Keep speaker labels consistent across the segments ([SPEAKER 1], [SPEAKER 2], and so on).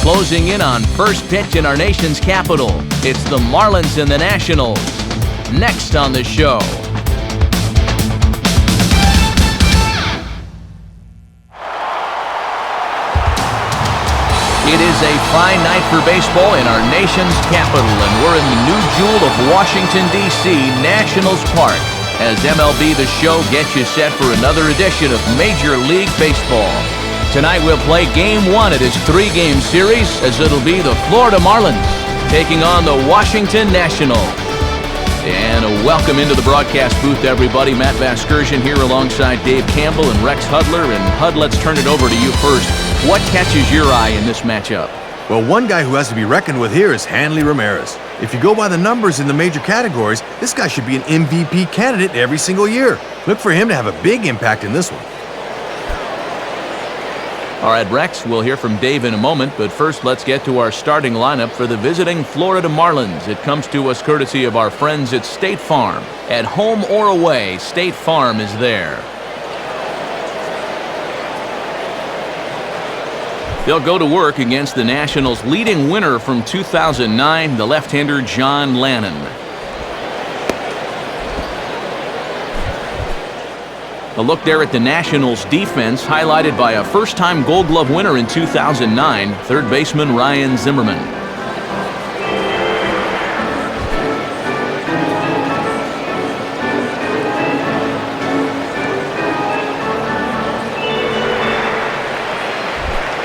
[SPEAKER 1] closing in on first pitch in our nation's capital. It's the Marlins and the Nationals. Next on the show. It is a fine night for baseball in our nation's capital, and we're in the new jewel of Washington, D.C., Nationals Park, as MLB The Show gets you set for another edition of Major League Baseball. Tonight we'll play Game 1 of this 3-game series, as it'll be the Florida Marlins taking on the Washington Nationals. And a welcome into the broadcast booth, everybody. Matt Vasgersian here alongside Dave Campbell and Rex Hudler. And Hud, let's turn it over to you first. What catches your eye in this matchup?
[SPEAKER 2] Well, one guy who has to be reckoned with here is Hanley Ramirez. If you go by the numbers in the major categories, this guy should be an MVP candidate every single year. Look for him to have a big impact in this one.
[SPEAKER 1] All right, Rex, we'll hear from Dave in a moment, but first let's get to our starting lineup for the visiting Florida Marlins. It comes to us courtesy of our friends at State Farm. At home or away, State Farm is there. They'll go to work against the Nationals' leading winner from 2009, the left-hander John Lannon. A look there at the Nationals' defense, highlighted by a first-time Gold Glove winner in 2009, third baseman Ryan Zimmerman.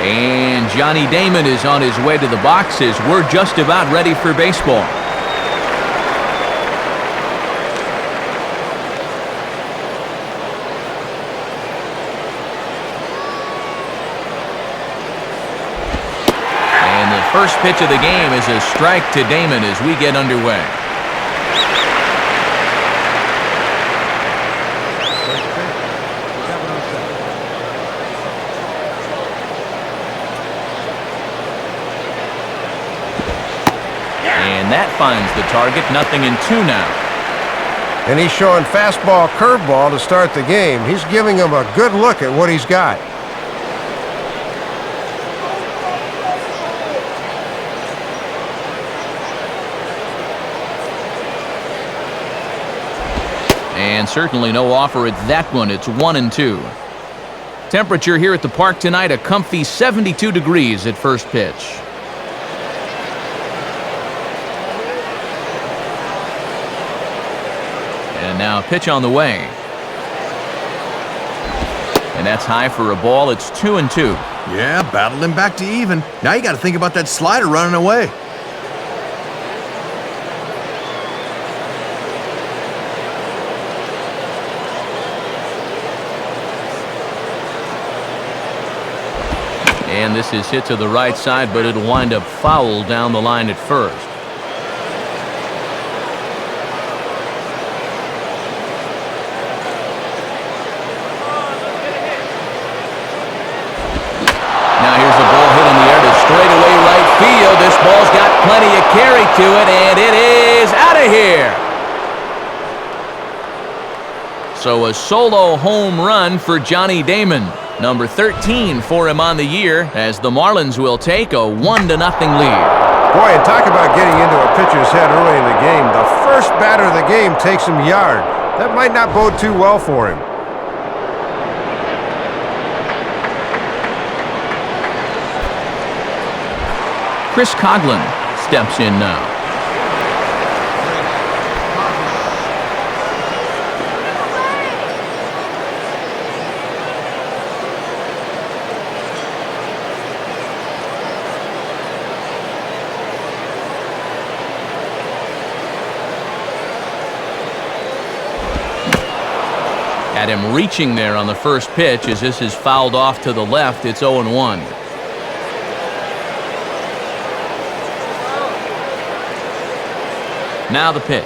[SPEAKER 1] And Johnny Damon is on his way to the boxes. We're just about ready for baseball. And the first pitch of the game is a strike to Damon as we get underway. And that finds the target, 0-2 now.
[SPEAKER 3] And he's showing fastball, curveball to start the game. He's giving him a good look at what he's got.
[SPEAKER 1] And certainly no offer at that one. It's 1-2. Temperature here at the park tonight, a comfy 72 degrees at first pitch. And now a pitch on the way. And that's high for a ball. It's 2-2.
[SPEAKER 2] Yeah, battled him back to even. Now you got to think about that slider running away.
[SPEAKER 1] And this is hit to the right side, but it'll wind up foul down the line at first. Now here's a ball hit in the air to straightaway right field. This ball's got plenty of carry to it, and it is out of here. So a solo home run for Johnny Damon. Number 13 for him on the year, as the Marlins will take a 1-0 lead.
[SPEAKER 3] Boy, and talk about getting into a pitcher's head early in the game. The first batter of the game takes him yard. That might not bode too well for him.
[SPEAKER 1] Chris Coghlan steps in now. Had him reaching there on the first pitch as this is fouled off to the left. It's 0-1. Now the pitch.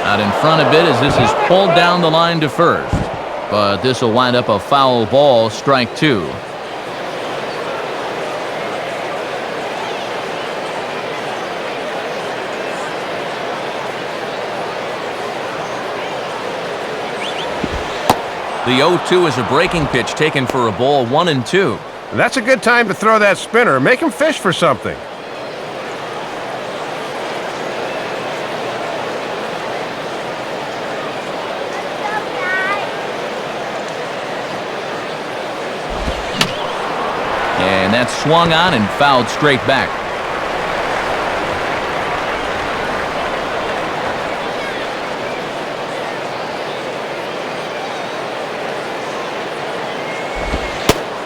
[SPEAKER 1] Out in front a bit as this is pulled down the line to first. But this will wind up a foul ball, strike 2. The 0-2 is a breaking pitch taken for a ball, 1-2.
[SPEAKER 3] And that's a good time to throw that spinner. Make him fish for something.
[SPEAKER 1] And that's swung on and fouled straight back.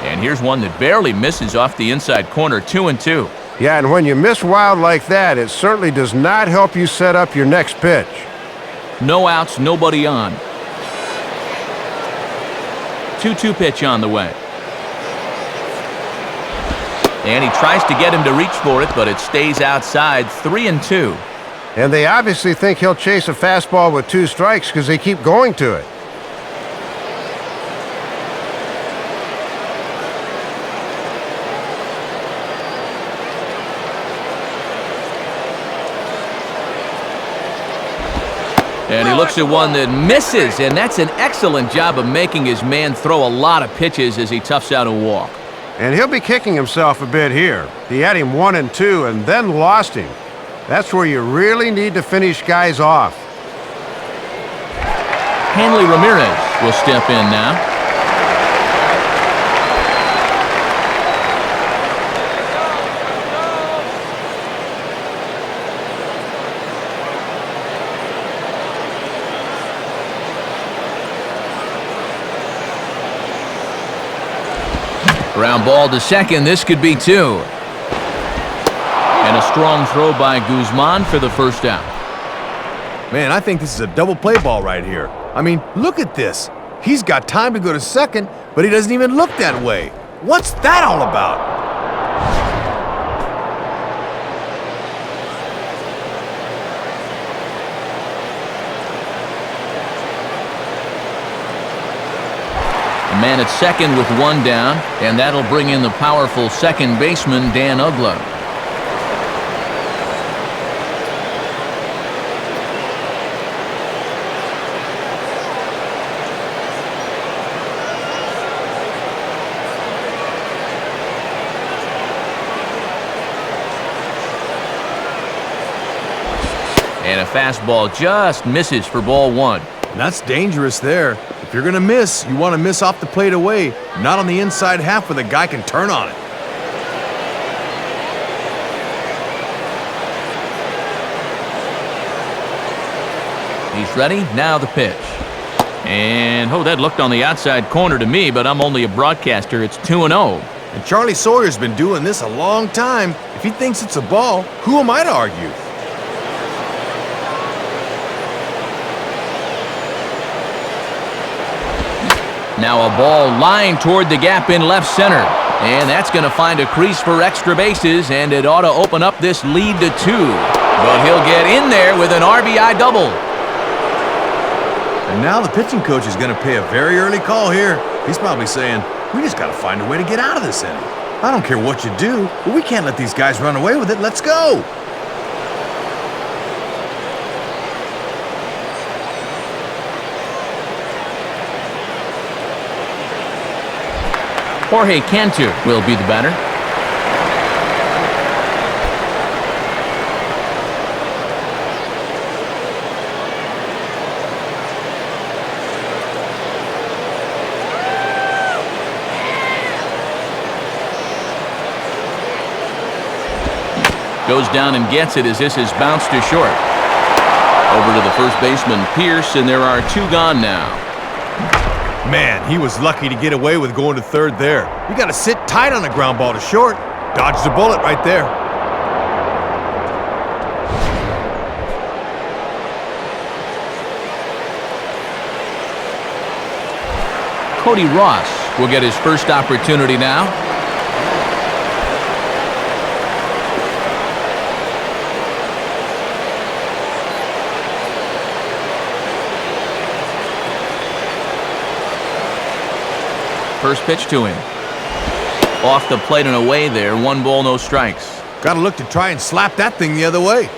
[SPEAKER 1] And here's one that barely misses off the inside corner, 2-2.
[SPEAKER 3] Yeah, and when you miss wild like that, it certainly does not help you set up your next pitch.
[SPEAKER 1] No outs, nobody on. 2-2 pitch on the way. And he tries to get him to reach for it, but it stays outside, 3-2.
[SPEAKER 3] And they obviously think he'll chase a fastball with 2 strikes because they keep going to it.
[SPEAKER 1] And he looks at one that misses, and that's an excellent job of making his man throw a lot of pitches as he toughs out a walk.
[SPEAKER 3] And he'll be kicking himself a bit here. He had him 1-2 and then lost him. That's where you really need to finish guys off.
[SPEAKER 1] Hanley Ramirez will step in now. Ground ball to second. This could be 2. And a strong throw by Guzman for the first out.
[SPEAKER 2] Man, I think this is a double play ball right here. I mean, look at this. He's got time to go to second, but he doesn't even look that way. What's that all about?
[SPEAKER 1] Man at second with 1 down, and that'll bring in the powerful second baseman, Dan Uggla. And a fastball just misses for ball 1.
[SPEAKER 2] And that's dangerous there. If you're going to miss, you want to miss off the plate away, not on the inside half where the guy can turn on it.
[SPEAKER 1] He's ready. Now the pitch. And, oh, that looked on the outside corner to me, but I'm only a broadcaster. It's 2-0.
[SPEAKER 2] And Charlie Sawyer's been doing this a long time. If he thinks it's a ball, who am I to argue?
[SPEAKER 1] Now a ball lined toward the gap in left center. And that's going to find a crease for extra bases, and it ought to open up this lead to 2. But he'll get in there with an RBI double.
[SPEAKER 2] And now the pitching coach is going to pay a very early call here. He's probably saying, we just got to find a way to get out of this inning. I don't care what you do, but we can't let these guys run away with it. Let's go.
[SPEAKER 1] Jorge Cantu will be the batter. Goes down and gets it as this is bounced to short. Over to the first baseman, Pierce, and there are 2 gone now.
[SPEAKER 2] Man, he was lucky to get away with going to third there. You got to sit tight on a ground ball to short. Dodged a bullet right there.
[SPEAKER 1] Cody Ross will get his first opportunity now. First pitch to him. Off the plate and away there. 1 ball, no strikes.
[SPEAKER 2] Got to look to try and slap that thing the other way.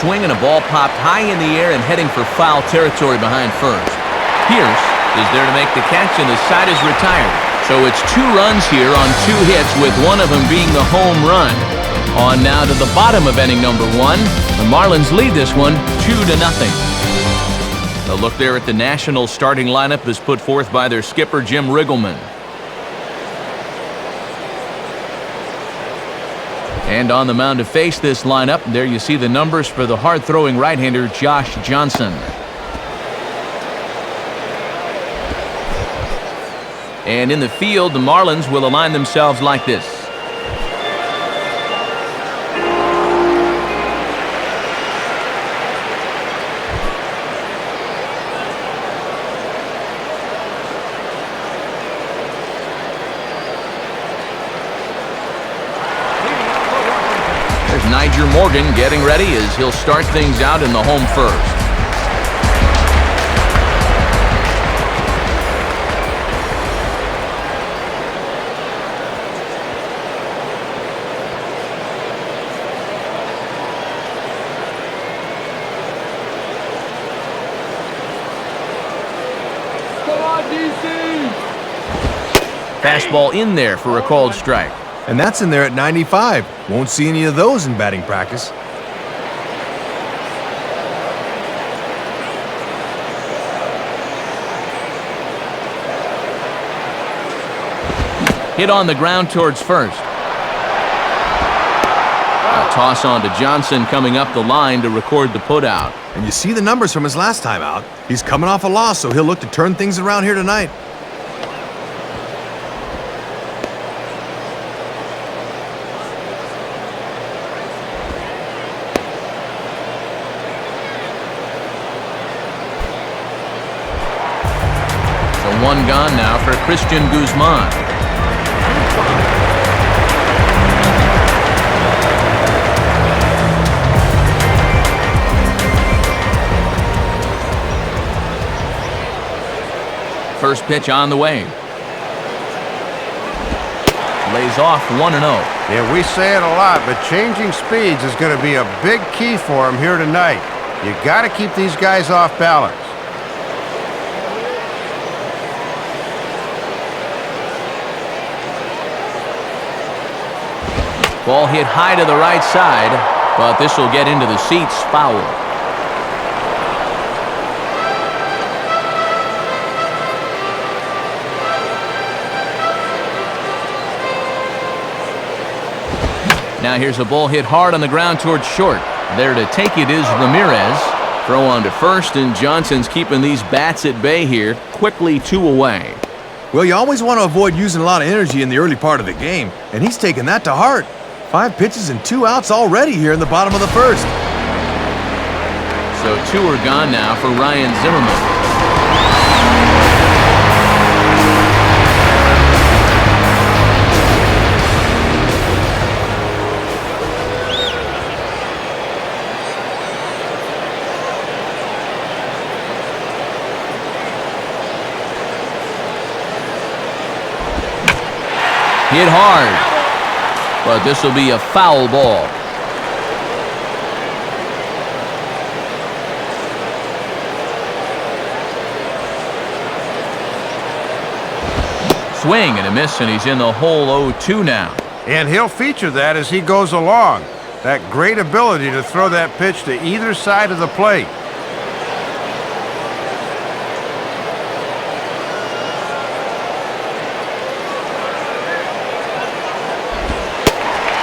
[SPEAKER 1] swing and a ball popped high in the air and heading for foul territory behind first. Pierce is there to make the catch, and the side is retired. So it's 2 runs here on 2 hits, with one of them being the home run. On now to the bottom of inning number 1. The Marlins lead this one 2-0. A look there at the Nationals starting lineup is put forth by their skipper, Jim Riggleman. And on the mound to face this lineup, there you see the numbers for the hard-throwing right-hander, Josh Johnson. And in the field, the Marlins will align themselves like this. Niger Morgan getting ready as he'll start things out in the home first.
[SPEAKER 4] Come on, DC!
[SPEAKER 1] Fastball in there for a called strike.
[SPEAKER 2] And that's in there at 95. Won't see any of those in batting practice.
[SPEAKER 1] Hit on the ground towards first. A toss on to Johnson coming up the line to record the putout.
[SPEAKER 2] And you see the numbers from his last time out. He's coming off a loss, so he'll look to turn things around here tonight.
[SPEAKER 1] One gone now for Christian Guzman. First pitch on the way. Lays off 1-0.
[SPEAKER 3] Yeah, we say it a lot, but changing speeds is going to be a big key for him here tonight. You got to keep these guys off balance.
[SPEAKER 1] Ball hit high to the right side, but this will get into the seats, foul. Now here's a ball hit hard on the ground towards short. There to take it is Ramirez. Throw on to first, and Johnson's keeping these bats at bay here, quickly 2 away.
[SPEAKER 2] Well, you always want to avoid using a lot of energy in the early part of the game, and he's taking that to heart. 5 pitches and 2 outs already here in the bottom of the first.
[SPEAKER 1] So 2 are gone now for Ryan Zimmerman. Hit hard, but this will be a foul ball. Swing and a miss, and he's in the hole 0-2 now.
[SPEAKER 3] And he'll feature that as he goes along. That great ability to throw that pitch to either side of the plate.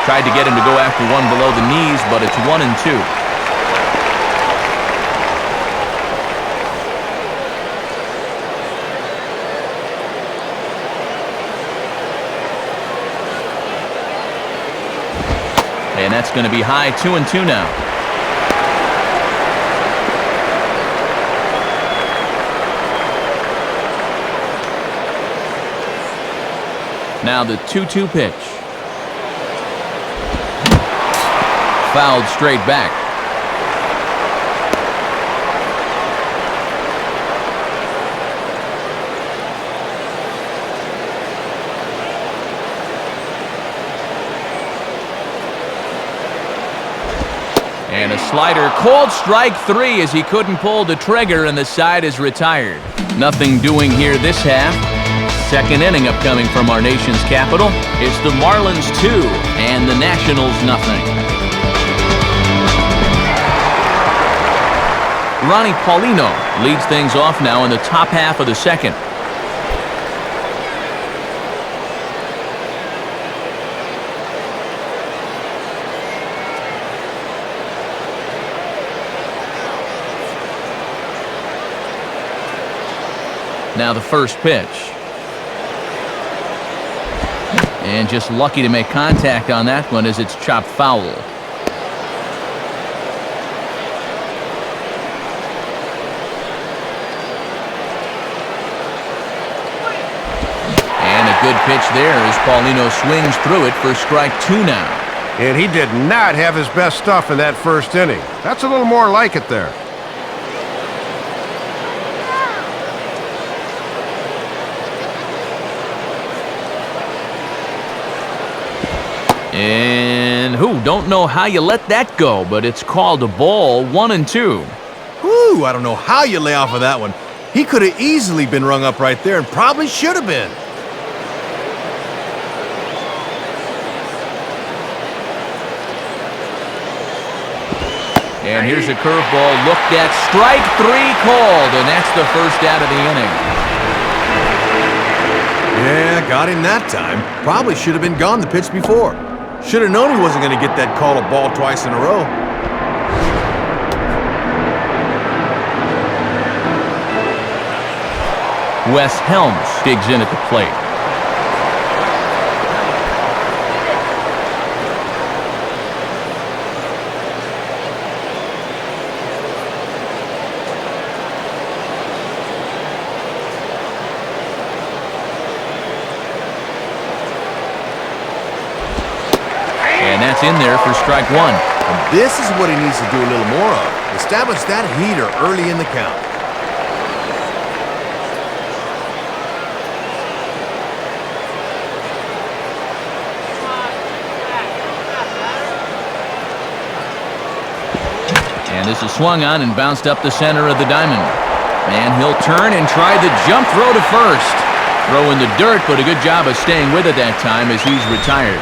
[SPEAKER 1] Tried to get him to go after one below the knees, but it's 1-2. And that's going to be high, 2-2 now. Now the 2-2 pitch. Fouled straight back. And a slider, called strike 3 as he couldn't pull the trigger and the side is retired. Nothing doing here this half. Second inning upcoming from our nation's capital. It's the Marlins 2 and the Nationals nothing. Ronnie Paulino leads things off now in the top half of the second. Now the first pitch. And just lucky to make contact on that one as it's chopped foul. And a good pitch there as Paulino swings through it for strike 2 now.
[SPEAKER 3] And he did not have his best stuff in that first inning. That's a little more like it there.
[SPEAKER 1] And don't know how you let that go, but it's called a ball, 1-2.
[SPEAKER 2] Whew, I don't know how you lay off of that one. He could have easily been rung up right there and probably should have been.
[SPEAKER 1] And here's a curveball looked at, strike 3 called, and that's the first out of the inning.
[SPEAKER 2] Yeah, got him that time. Probably should have been gone the pitch before. Should have known he wasn't going to get that call of ball twice in a row.
[SPEAKER 1] Wes Helms digs in at the plate. And that's in there for strike 1.
[SPEAKER 2] And this is what he needs to do a little more of. Establish that heater early in the count.
[SPEAKER 1] And this is swung on and bounced up the center of the diamond. And he'll turn and try the jump throw to first. Throw in the dirt, but a good job of staying with it that time as he's retired.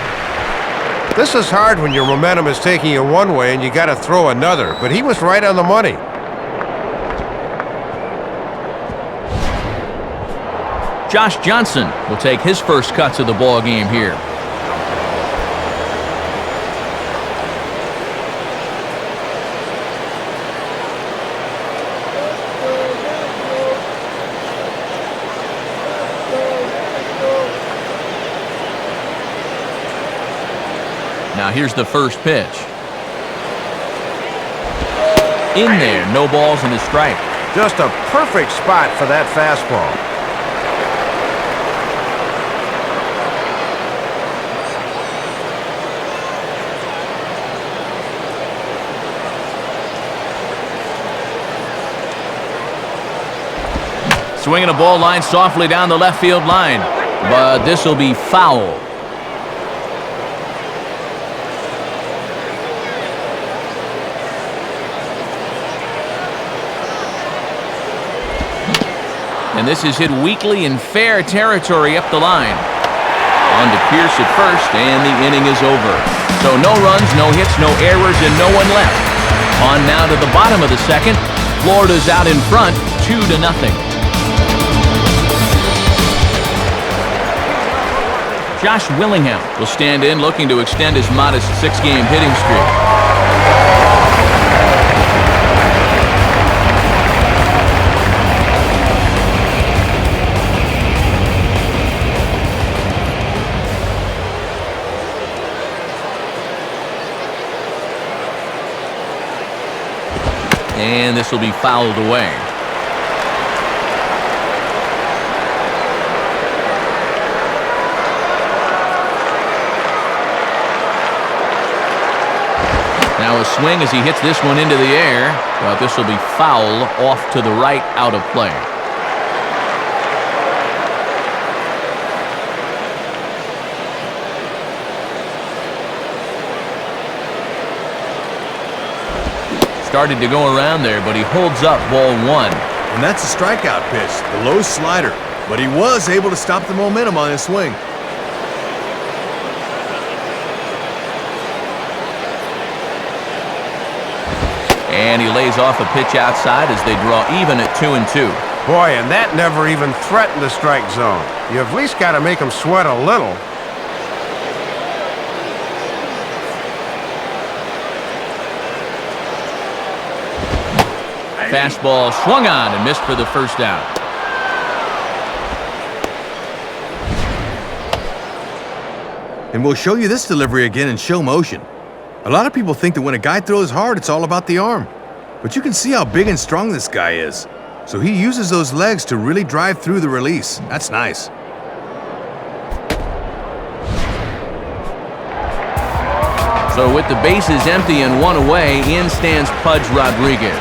[SPEAKER 3] This is hard when your momentum is taking you one way and you got to throw another, but he was right on the money.
[SPEAKER 1] Josh Johnson will take his first cuts of the ball game here. Now here's the first pitch. In there, no balls and a strike.
[SPEAKER 3] Just a perfect spot for that fastball.
[SPEAKER 1] Swinging a ball line softly down the left field line, but this will be foul. And this is hit weakly in fair territory up the line. On to Pierce at first, and the inning is over. So no runs, no hits, no errors, and no one left. On now to the bottom of the second. Florida's out in front, 2-0. Josh Willingham will stand in, looking to extend his modest 6-game hitting streak. And this will be fouled away. Now a swing as he hits this one into the air, but this will be foul off to the right, out of play. Started to go around there, but he holds up ball one.
[SPEAKER 2] And that's a strikeout pitch, the low slider. But he was able to stop the momentum on his swing.
[SPEAKER 1] And he lays off a pitch outside as they draw even at 2-2.
[SPEAKER 3] Boy, and that never even threatened the strike zone. You at least got to make him sweat a little.
[SPEAKER 1] Fastball swung on and missed for the first out.
[SPEAKER 2] And we'll show you this delivery again in show motion. A lot of people think that when a guy throws hard, it's all about the arm. But you can see how big and strong this guy is. So he uses those legs to really drive through the release. That's nice.
[SPEAKER 1] So with the bases empty and one away, in stands Pudge Rodriguez.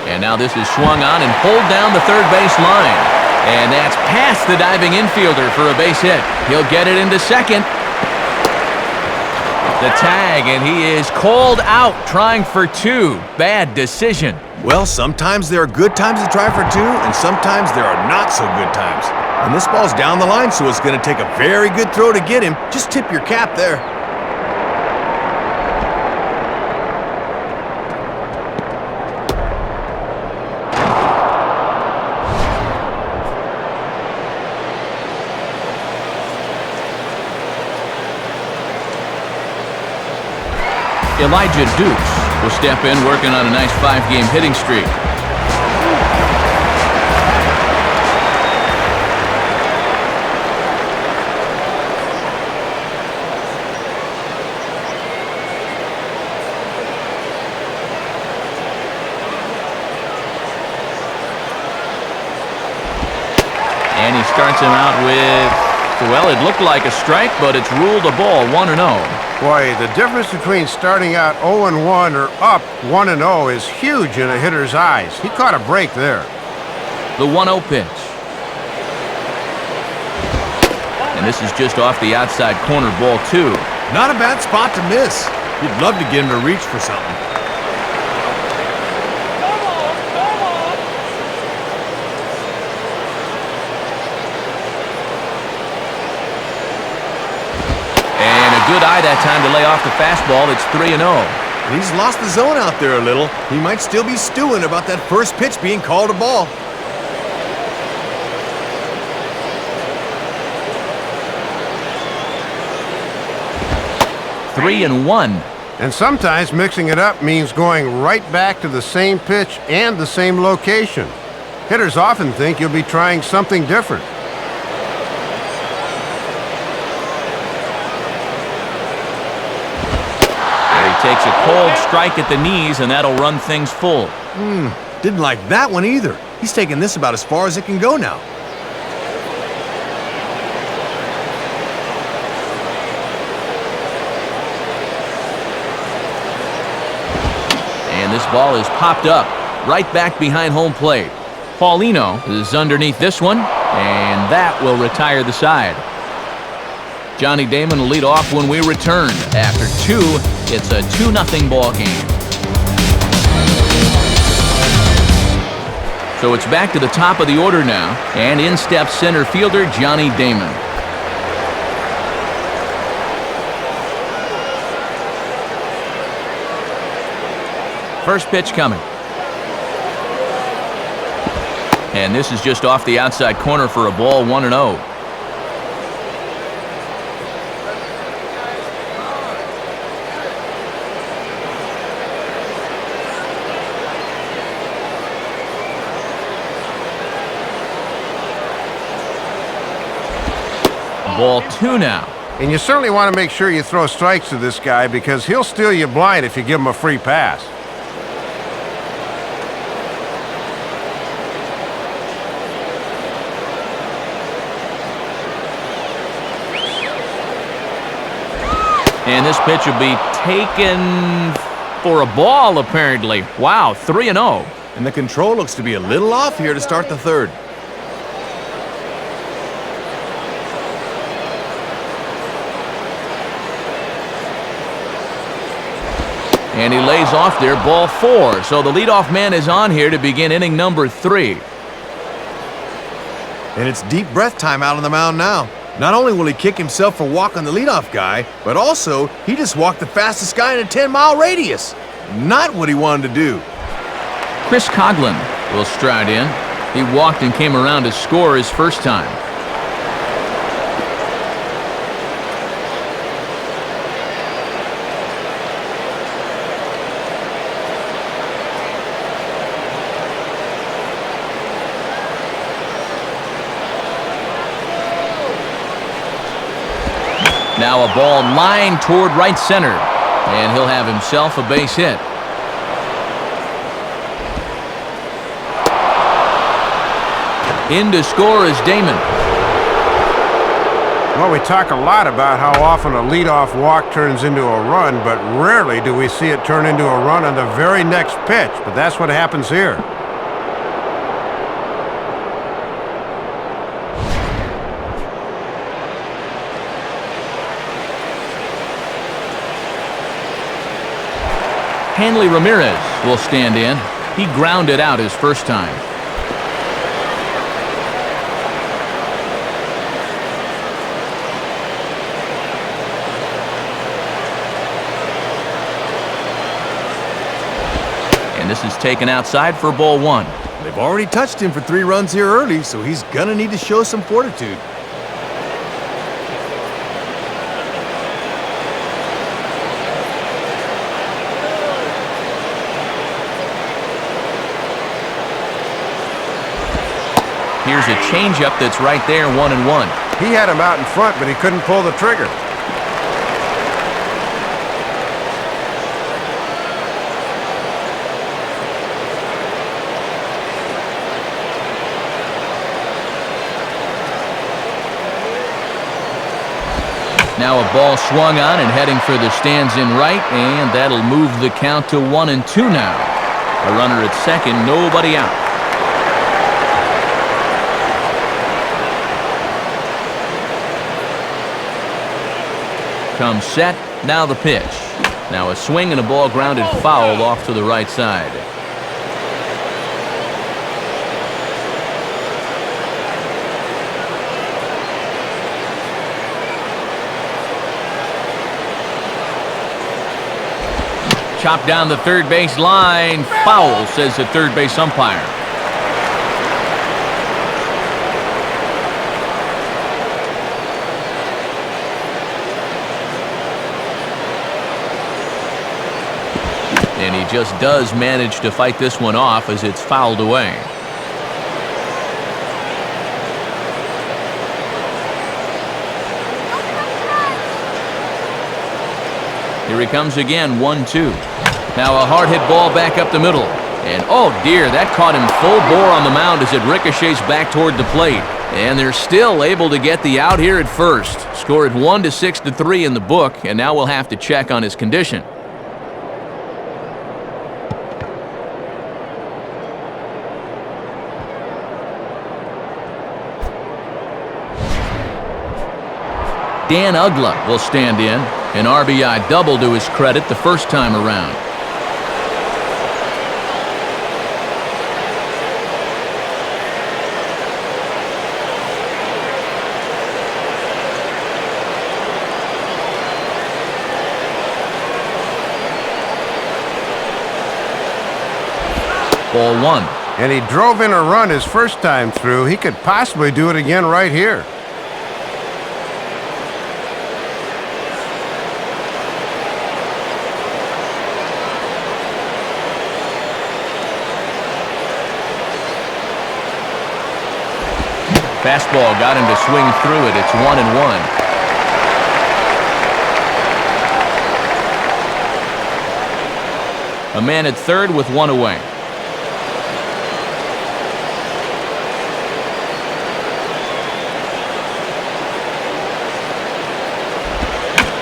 [SPEAKER 1] And now this is swung on and pulled down the third base line. And that's past the diving infielder for a base hit. He'll get it into second. The tag, and he is called out trying for two. Bad decision.
[SPEAKER 2] Well, sometimes there are good times to try for two, and sometimes there are not so good times. And this ball's down the line, so it's going to take a very good throw to get him. Just tip your cap there.
[SPEAKER 1] Elijah Dukes will step in, working on a nice 5-game hitting streak. And he starts him out with, well, it looked like a strike, but it's ruled a ball, 1-0.
[SPEAKER 3] Boy, the difference between starting out 0-1 or up 1-0 is huge in a hitter's eyes. He caught a break there.
[SPEAKER 1] The 1-0 pitch. And this is just off the outside corner, ball 2.
[SPEAKER 2] Not a bad spot to miss. You'd love to get him to reach for something.
[SPEAKER 1] Good eye that time to lay off the fastball. It's 3-0.
[SPEAKER 2] And he's lost the zone out there a little. He might still be stewing about that first pitch being called a ball.
[SPEAKER 1] Three and one.
[SPEAKER 3] And sometimes mixing it up means going right back to the same pitch and the same location. Hitters often think you'll be trying something different.
[SPEAKER 1] Takes a cold strike at the knees, and that'll run things full.
[SPEAKER 2] Didn't like that one either. He's taking this about as far as it can go now.
[SPEAKER 1] And this ball is popped up right back behind home plate. Paulino is underneath this one, and that will retire the side. Johnny Damon will lead off when we return. After 2, it's a 2-0 ball game. So it's back to the top of the order now, and in steps center fielder Johnny Damon. First pitch coming. And this is just off the outside corner for a ball, 1-0. Ball 2 now.
[SPEAKER 3] And you certainly want to make sure you throw strikes to this guy because he'll steal you blind if you give him a free pass.
[SPEAKER 1] And this pitch will be taken for a ball, apparently. Wow, 3-0.
[SPEAKER 2] And the control looks to be a little off here to start the third.
[SPEAKER 1] And he lays off there, ball 4. So the leadoff man is on here to begin inning number 3.
[SPEAKER 2] And it's deep breath time out on the mound now. Not only will he kick himself for walking the leadoff guy, but also he just walked the fastest guy in a 10-mile radius. Not what he wanted to do.
[SPEAKER 1] Chris Coughlin will stride in. He walked and came around to score his first time. Now a ball lined toward right center, and he'll have himself a base hit. In to score is Damon.
[SPEAKER 3] Well, we talk a lot about how often a leadoff walk turns into a run, but rarely do we see it turn into a run on the very next pitch. But that's what happens here.
[SPEAKER 1] Hanley Ramirez will stand in. He grounded out his first time. And this is taken outside for ball 1.
[SPEAKER 2] They've already touched him for 3 runs here early, so he's gonna need to show some fortitude.
[SPEAKER 1] Here's a changeup that's right there, 1-1.
[SPEAKER 3] He had him out in front, but he couldn't pull the trigger.
[SPEAKER 1] Now a ball swung on and heading for the stands in right, and that'll move the count to 1-2 now. A runner at second, nobody out. Comes set, now the pitch. Now a swing and a ball grounded foul off to the right side. Chopped down the third base line. Foul, says the third base umpire. And he just does manage to fight this one off as it's fouled away. Here he comes again, 1-2. Now a hard hit ball back up the middle. And oh dear, that caught him full bore on the mound as it ricochets back toward the plate. And they're still able to get the out here at first. Scored 1-6-3 in the book, and now we'll have to check on his condition. Dan Ugla will stand in. An RBI double to his credit the first time around. Ball 1.
[SPEAKER 3] And he drove in a run his first time through. He could possibly do it again right here.
[SPEAKER 1] Fastball got him to swing through it. It's 1-1. A man at third with one away.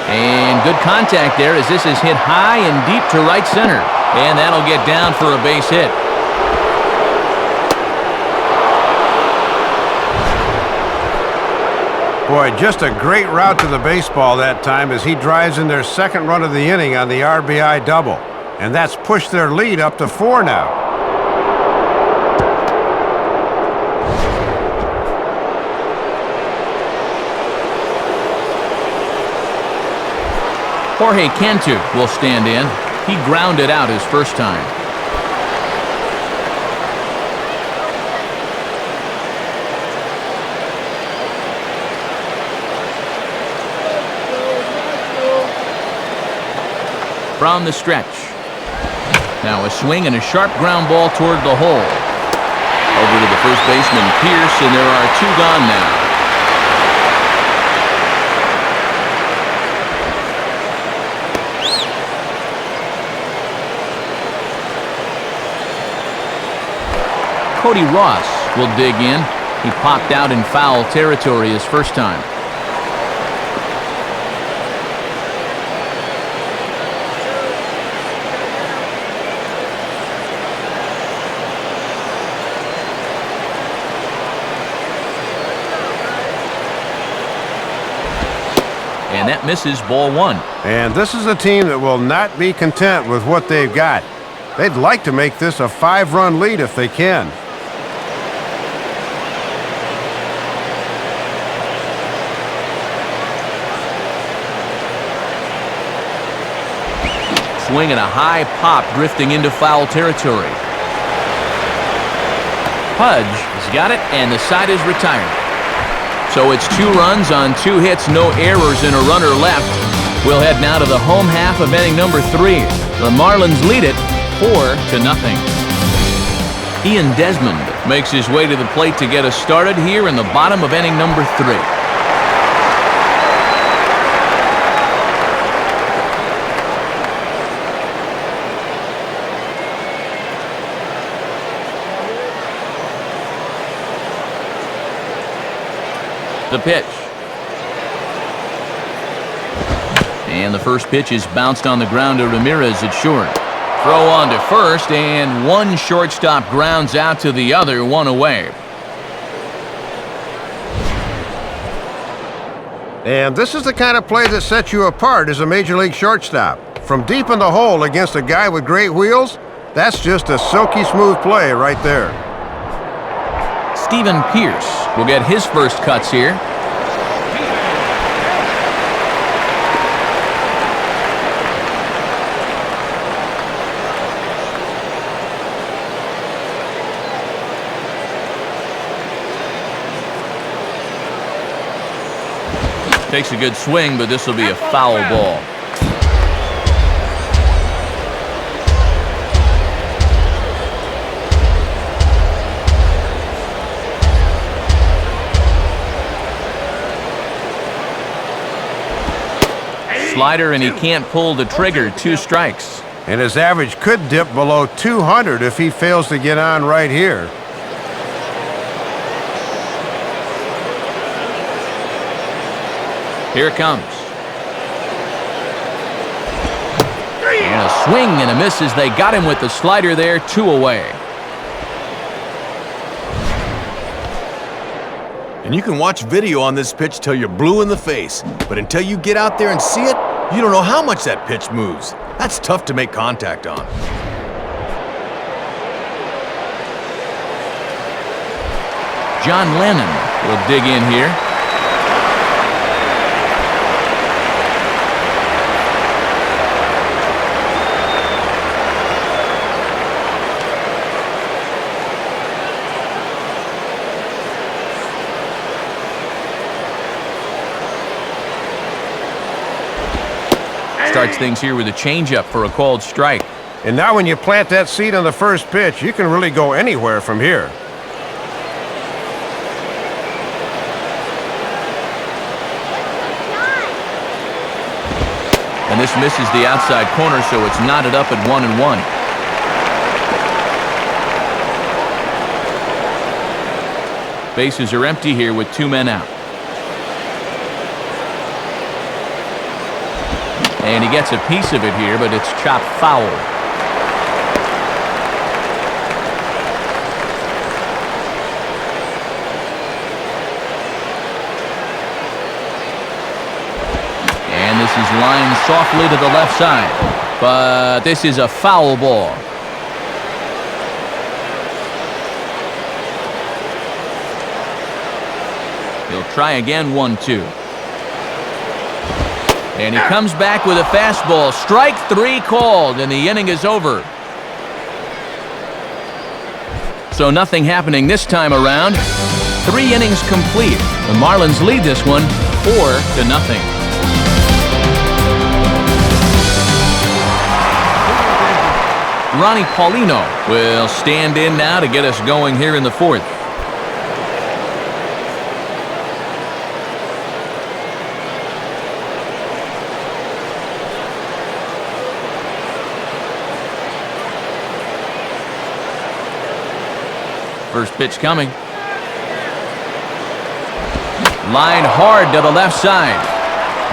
[SPEAKER 1] And good contact there as this is hit high and deep to right center. And that'll get down for a base hit.
[SPEAKER 3] Boy, just a great route to the baseball that time as he drives in their second run of the inning on the RBI double. And that's pushed their lead up to 4 now.
[SPEAKER 1] Jorge Cantu will stand in. He grounded out his first time. From the stretch. Now a swing and a sharp ground ball toward the hole. Over to the first baseman, Pierce, and there are 2 gone now. Cody Ross will dig in. He popped out in foul territory his first time. And that misses, ball 1.
[SPEAKER 3] And this is a team that will not be content with what they've got. They'd like to make this a 5-run lead if they can.
[SPEAKER 1] Swing and a high pop drifting into foul territory. Pudge has got it, and the side is retired. So it's 2 runs on 2 hits, no errors, and a runner left. We'll head now to the home half of inning number 3. The Marlins lead it 4-0. Ian Desmond makes his way to the plate to get us started here in the bottom of inning number 3. The pitch. And the first pitch is bounced on the ground to Ramirez at short. Throw on to first, and one shortstop grounds out to the other, 1 away.
[SPEAKER 3] And this is the kind of play that sets you apart as a Major League shortstop. From deep in the hole against a guy with great wheels, that's just a silky smooth play right there.
[SPEAKER 1] Stephen Pierce will get his first cuts here. Takes a good swing, but this will be a foul ball. Slider, and he can't pull the trigger. 2 strikes.
[SPEAKER 3] And his average could dip below 200 if he fails to get on right here.
[SPEAKER 1] Here it comes. And a swing and a miss as they got him with the slider there. 2 away.
[SPEAKER 2] And you can watch video on this pitch till you're blue in the face. But until you get out there and see it, you don't know how much that pitch moves. That's tough to make contact on.
[SPEAKER 1] John Lennon will dig in here. Starts things here with a changeup for a called strike.
[SPEAKER 3] And now when you plant that seed on the first pitch, you can really go anywhere from here.
[SPEAKER 1] And this misses the outside corner, so it's knotted up at 1-1. Bases are empty here with 2 men out. And he gets a piece of it here, but it's chopped foul. line softly to the left side. But this is a foul ball. He'll try again, 1-2. And he comes back with a fastball. Strike 3 called, and the inning is over. So nothing happening this time around. 3 innings complete. The Marlins lead this one 4-0. Ronnie Paulino will stand in now to get us going here in the 4th. First pitch coming. Line hard to the left side,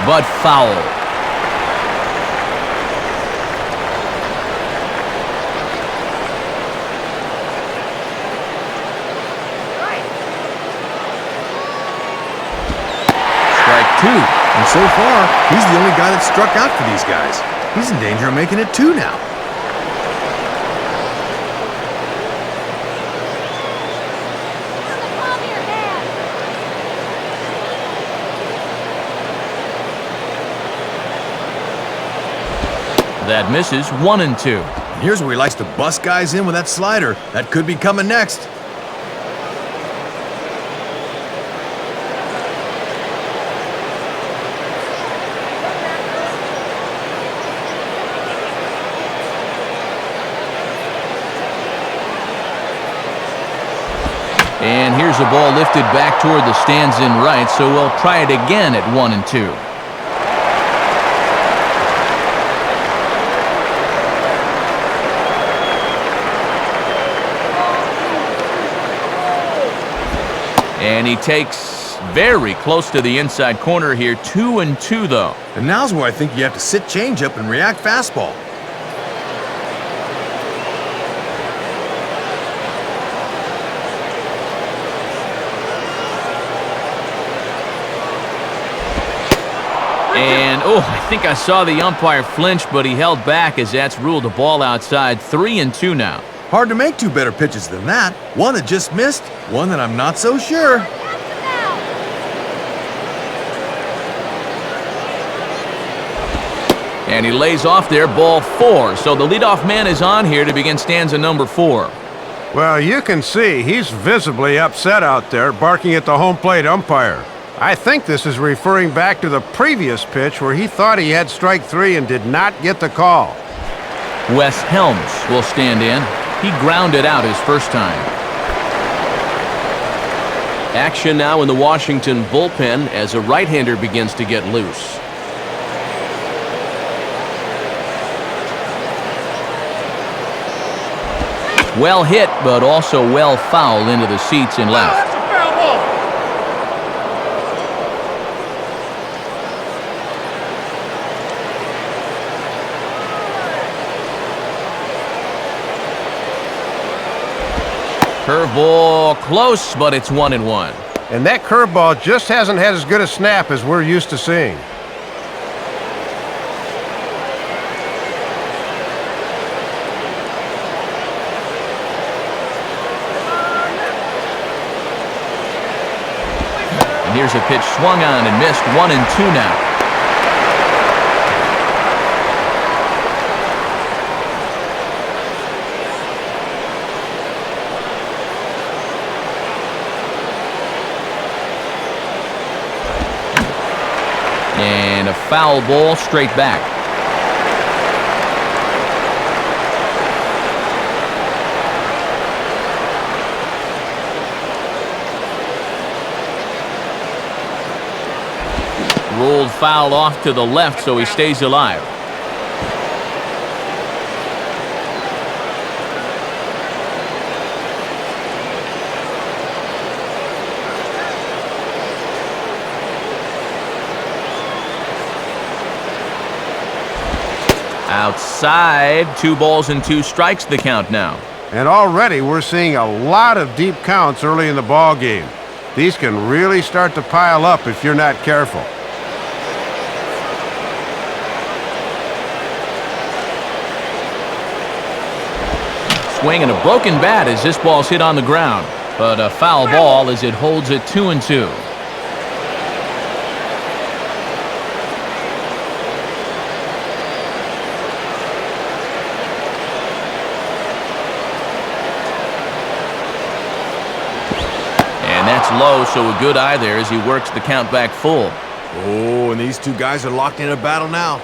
[SPEAKER 1] but foul. Strike 2.
[SPEAKER 2] And so far, he's the only guy that struck out for these guys. He's in danger of making it 2 now.
[SPEAKER 1] That misses, 1-2.
[SPEAKER 2] Here's where he likes to bust guys in with that slider. That could be coming next.
[SPEAKER 1] And here's a ball lifted back toward the stands in right, so we'll try it again at 1-2. And he takes very close to the inside corner here. 2-2 though.
[SPEAKER 2] And now's where I think you have to sit changeup and react fastball.
[SPEAKER 1] And, I think I saw the umpire flinch, but he held back as that's ruled a ball outside. 3-2 now.
[SPEAKER 2] Hard to make 2 better pitches than that. One that just missed, one that I'm not so sure.
[SPEAKER 1] And he lays off there, ball 4. So the leadoff man is on here to begin stanza number 4.
[SPEAKER 3] Well, you can see he's visibly upset out there, barking at the home plate umpire. I think this is referring back to the previous pitch where he thought he had strike 3 and did not get the call.
[SPEAKER 1] Wes Helms will stand in. He grounded out his first time. Action now in the Washington bullpen as a right-hander begins to get loose. Well hit, but also well fouled into the seats in left. Curveball close, but it's 1-1.
[SPEAKER 3] And that curveball just hasn't had as good a snap as we're used to seeing.
[SPEAKER 1] And here's a pitch swung on and missed. 1-2 now. And a foul ball straight back. Rolled foul off to the left, so he stays alive. Outside, 2 balls and 2 strikes the count now.
[SPEAKER 3] And already we're seeing a lot of deep counts early in the ball game. These can really start to pile up if you're not careful.
[SPEAKER 1] swing and a broken bat as this ball's hit on the ground. But a foul ball as it holds it 2-2. And that's low, so a good eye there as he works the count back full.
[SPEAKER 2] Oh, and these two guys are locked in a battle now.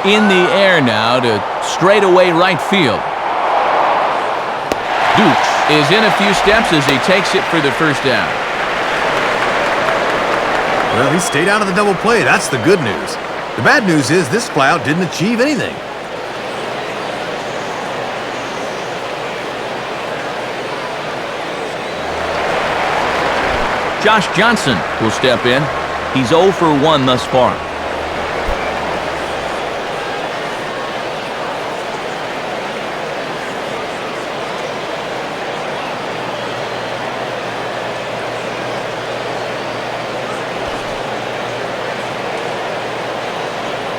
[SPEAKER 1] In the air now to straightaway right field. Dukes is in a few steps as he takes it for the first down.
[SPEAKER 2] Well, he stayed out of the double play. That's the good news. The bad news is this flyout didn't achieve anything.
[SPEAKER 1] Josh Johnson will step in. He's 0 for 1 thus far.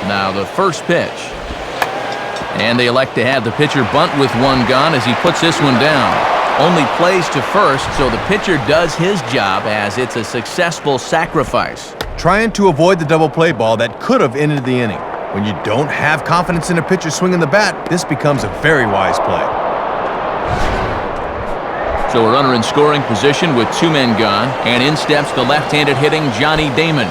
[SPEAKER 1] Now the first pitch. And they elect to have the pitcher bunt with one gone as he puts this one down. Only plays to first, so the pitcher does his job as it's a successful sacrifice.
[SPEAKER 2] Trying to avoid the double play ball that could have ended the inning. When you don't have confidence in a pitcher swinging the bat, this becomes a very wise play.
[SPEAKER 1] So a runner in scoring position with 2 men gone, and in steps the left-handed hitting Johnny Damon.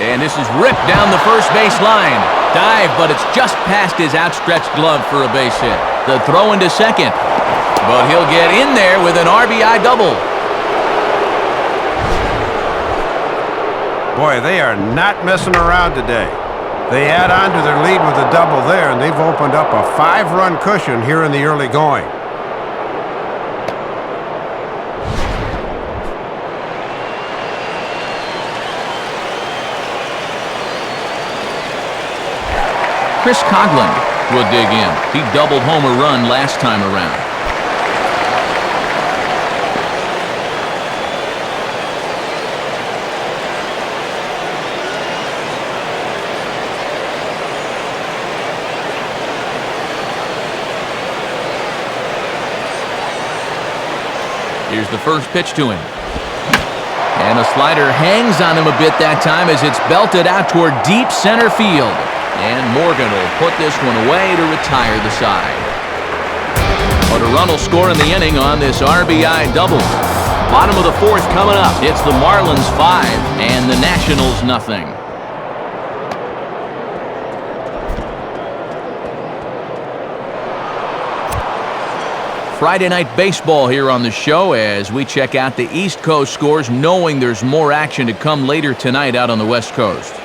[SPEAKER 1] And this is ripped down the first base line. Dive, but it's just past his outstretched glove for a base hit. The throw into second. But he'll get in there with an RBI double.
[SPEAKER 3] Boy, they are not messing around today. They add on to their lead with a double there, and they've opened up a 5-run cushion here in the early going.
[SPEAKER 1] Chris Coughlin will dig in. He doubled home a run last time around. Here's the first pitch to him. And a slider hangs on him a bit that time as it's belted out toward deep center field. And Morgan will put this one away to retire the side. But a run will score in the inning on this RBI double. Bottom of the fourth coming up. It's the Marlins 5 and the Nationals nothing. Friday night baseball here on the show as we check out the East Coast scores, knowing there's more action to come later tonight out on the West Coast.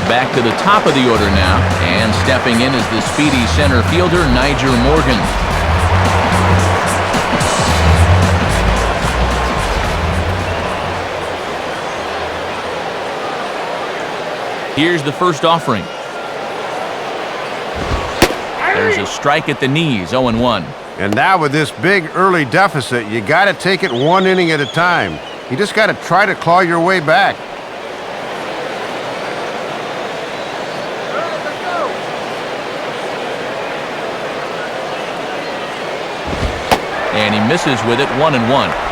[SPEAKER 1] Back to the top of the order now, and stepping in is the speedy center fielder, Niger Morgan. Here's the first offering. There's a strike at the knees, 0-1.
[SPEAKER 3] And now with this big early deficit, you got to take it 1 inning at a time. You just got to try to claw your way back.
[SPEAKER 1] And he misses with it, 1-1.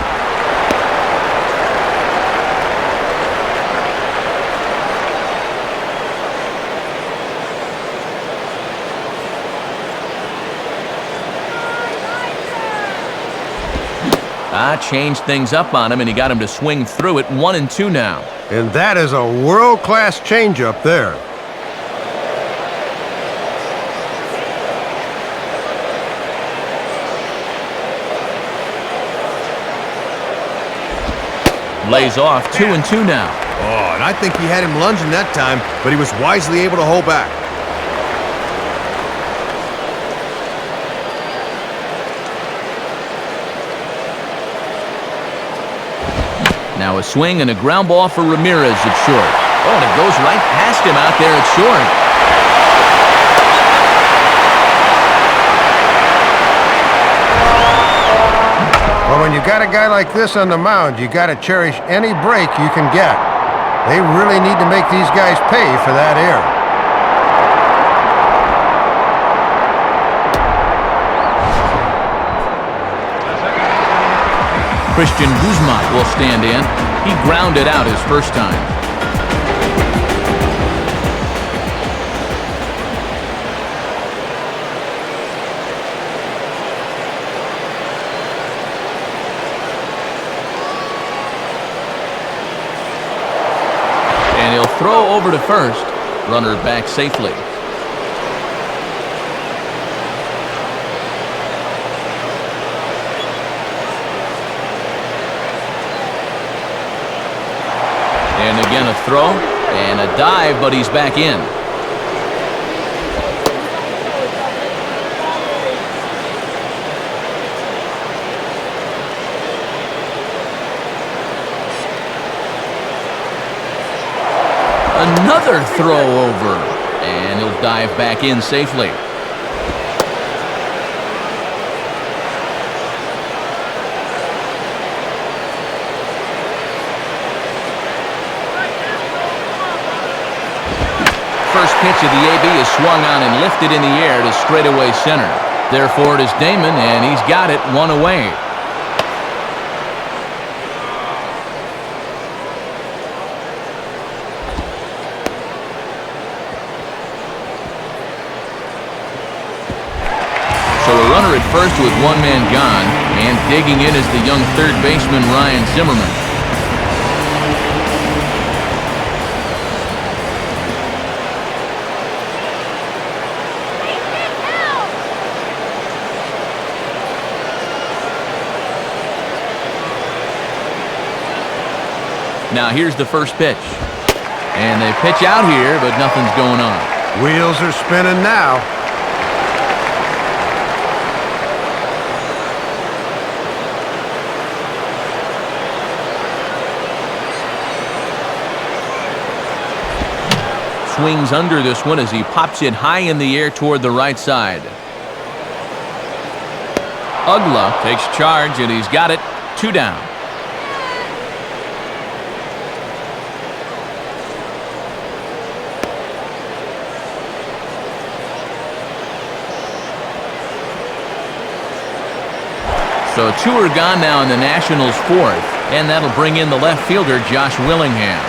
[SPEAKER 1] Changed things up on him, and he got him to swing through it, 1-2 now.
[SPEAKER 3] And that is a world-class changeup there.
[SPEAKER 1] Lays off, 2-2 now.
[SPEAKER 2] Oh, and I think he had him lunging that time, but he was wisely able to hold back.
[SPEAKER 1] Now a swing and a ground ball for Ramirez at short. Oh, and it goes right past him out there at short.
[SPEAKER 3] Well, when you got a guy like this on the mound, you got to cherish any break you can get. They really need to make these guys pay for that air.
[SPEAKER 1] Christian Guzman will stand in. He grounded out his first time. And he'll throw over to first. Runner back safely. And again a throw and a dive, but he's back in. Another throw over, and he'll dive back in safely. First pitch of the AB is swung on and lifted in the air to straightaway center. Therefore, it is Damon, and he's got it, one away. So a runner at first with one man gone, and digging in is the young third baseman Ryan Zimmerman. Now here's the first pitch. And they pitch out here, but nothing's going on.
[SPEAKER 3] Wheels are spinning now.
[SPEAKER 1] Swings under this one as he pops it high in the air toward the right side. Ugla takes charge, and he's got it, 2 down. So 2 are gone now in the Nationals' 4th, and that'll bring in the left fielder, Josh Willingham.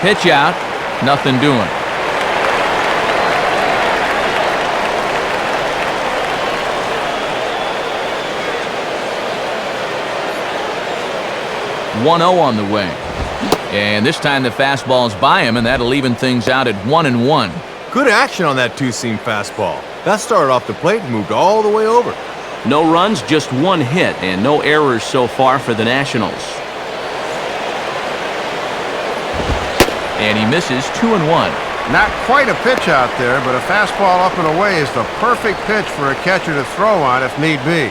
[SPEAKER 1] Pitch out, nothing doing. .1-0 on the way. And this time the fastball's by him, and that'll even things out at 1-1.
[SPEAKER 2] Good action on that two-seam fastball. That started off the plate and moved all the way over.
[SPEAKER 1] No runs, just 1 hit, and no errors so far for the Nationals. And he misses 2-1.
[SPEAKER 3] Not quite a pitch out there, but a fastball up and away is the perfect pitch for a catcher to throw on if need be.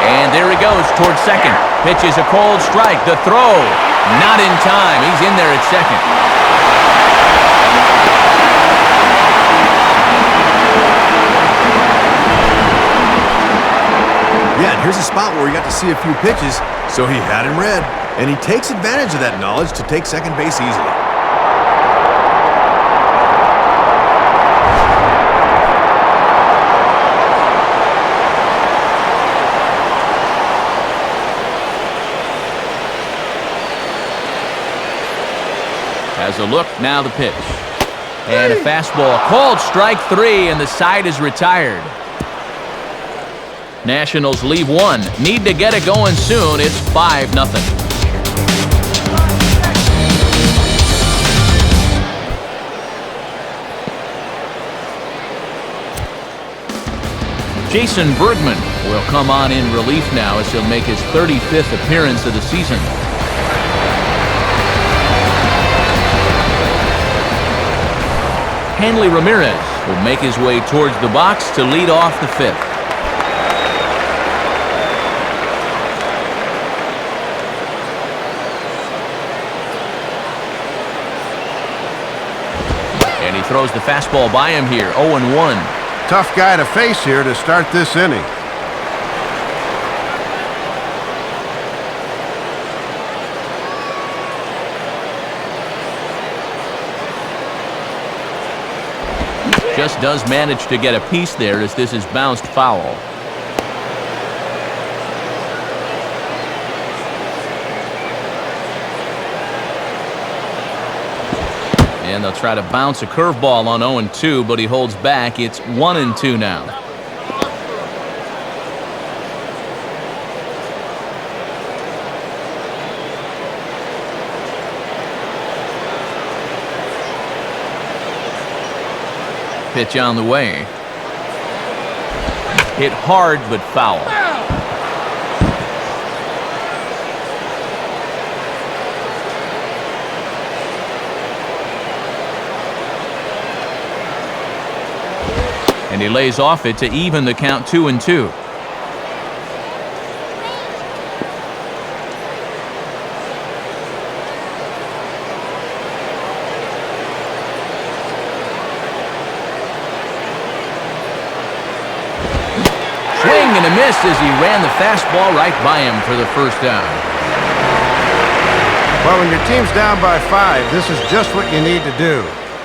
[SPEAKER 1] And there he goes towards second. Pitch is a cold strike. The throw, not in time. He's in there at second.
[SPEAKER 2] Yeah, and here's a spot where he got to see a few pitches, so he had him read. And he takes advantage of that knowledge to take second base easily.
[SPEAKER 1] Has a look, now the pitch. And a fastball called strike 3, and the side is retired. Nationals leave one. Need to get it going soon. It's 5-0. Jason Bergman will come on in relief now as he'll make his 35th appearance of the season. Hanley Ramirez will make his way towards the box to lead off the 5th. And he throws the fastball by him here, 0-1.
[SPEAKER 3] Tough guy to face here to start this inning.
[SPEAKER 1] Just does manage to get a piece there as this is bounced foul. And they'll try to bounce a curveball on 0-2, but he holds back. It's 1-2 now. Pitch on the way. Hit hard but foul. And he lays off it to even the count 2-2. Swing and a miss as he ran the fastball right by him for the first down.
[SPEAKER 3] Well, when your team's down by 5, this is just what you need to do.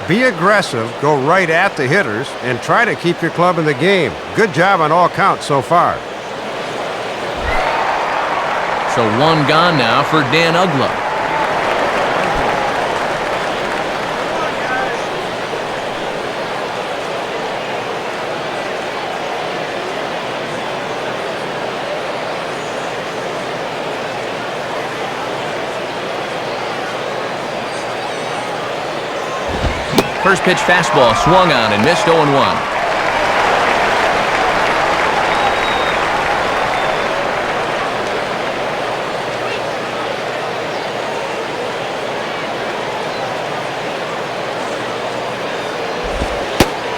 [SPEAKER 3] Be aggressive, go right at the hitters, and try to keep your club in the game. Good job on all counts so far.
[SPEAKER 1] So one gone now for Dan Uggla. First pitch fastball swung on and missed 0-1.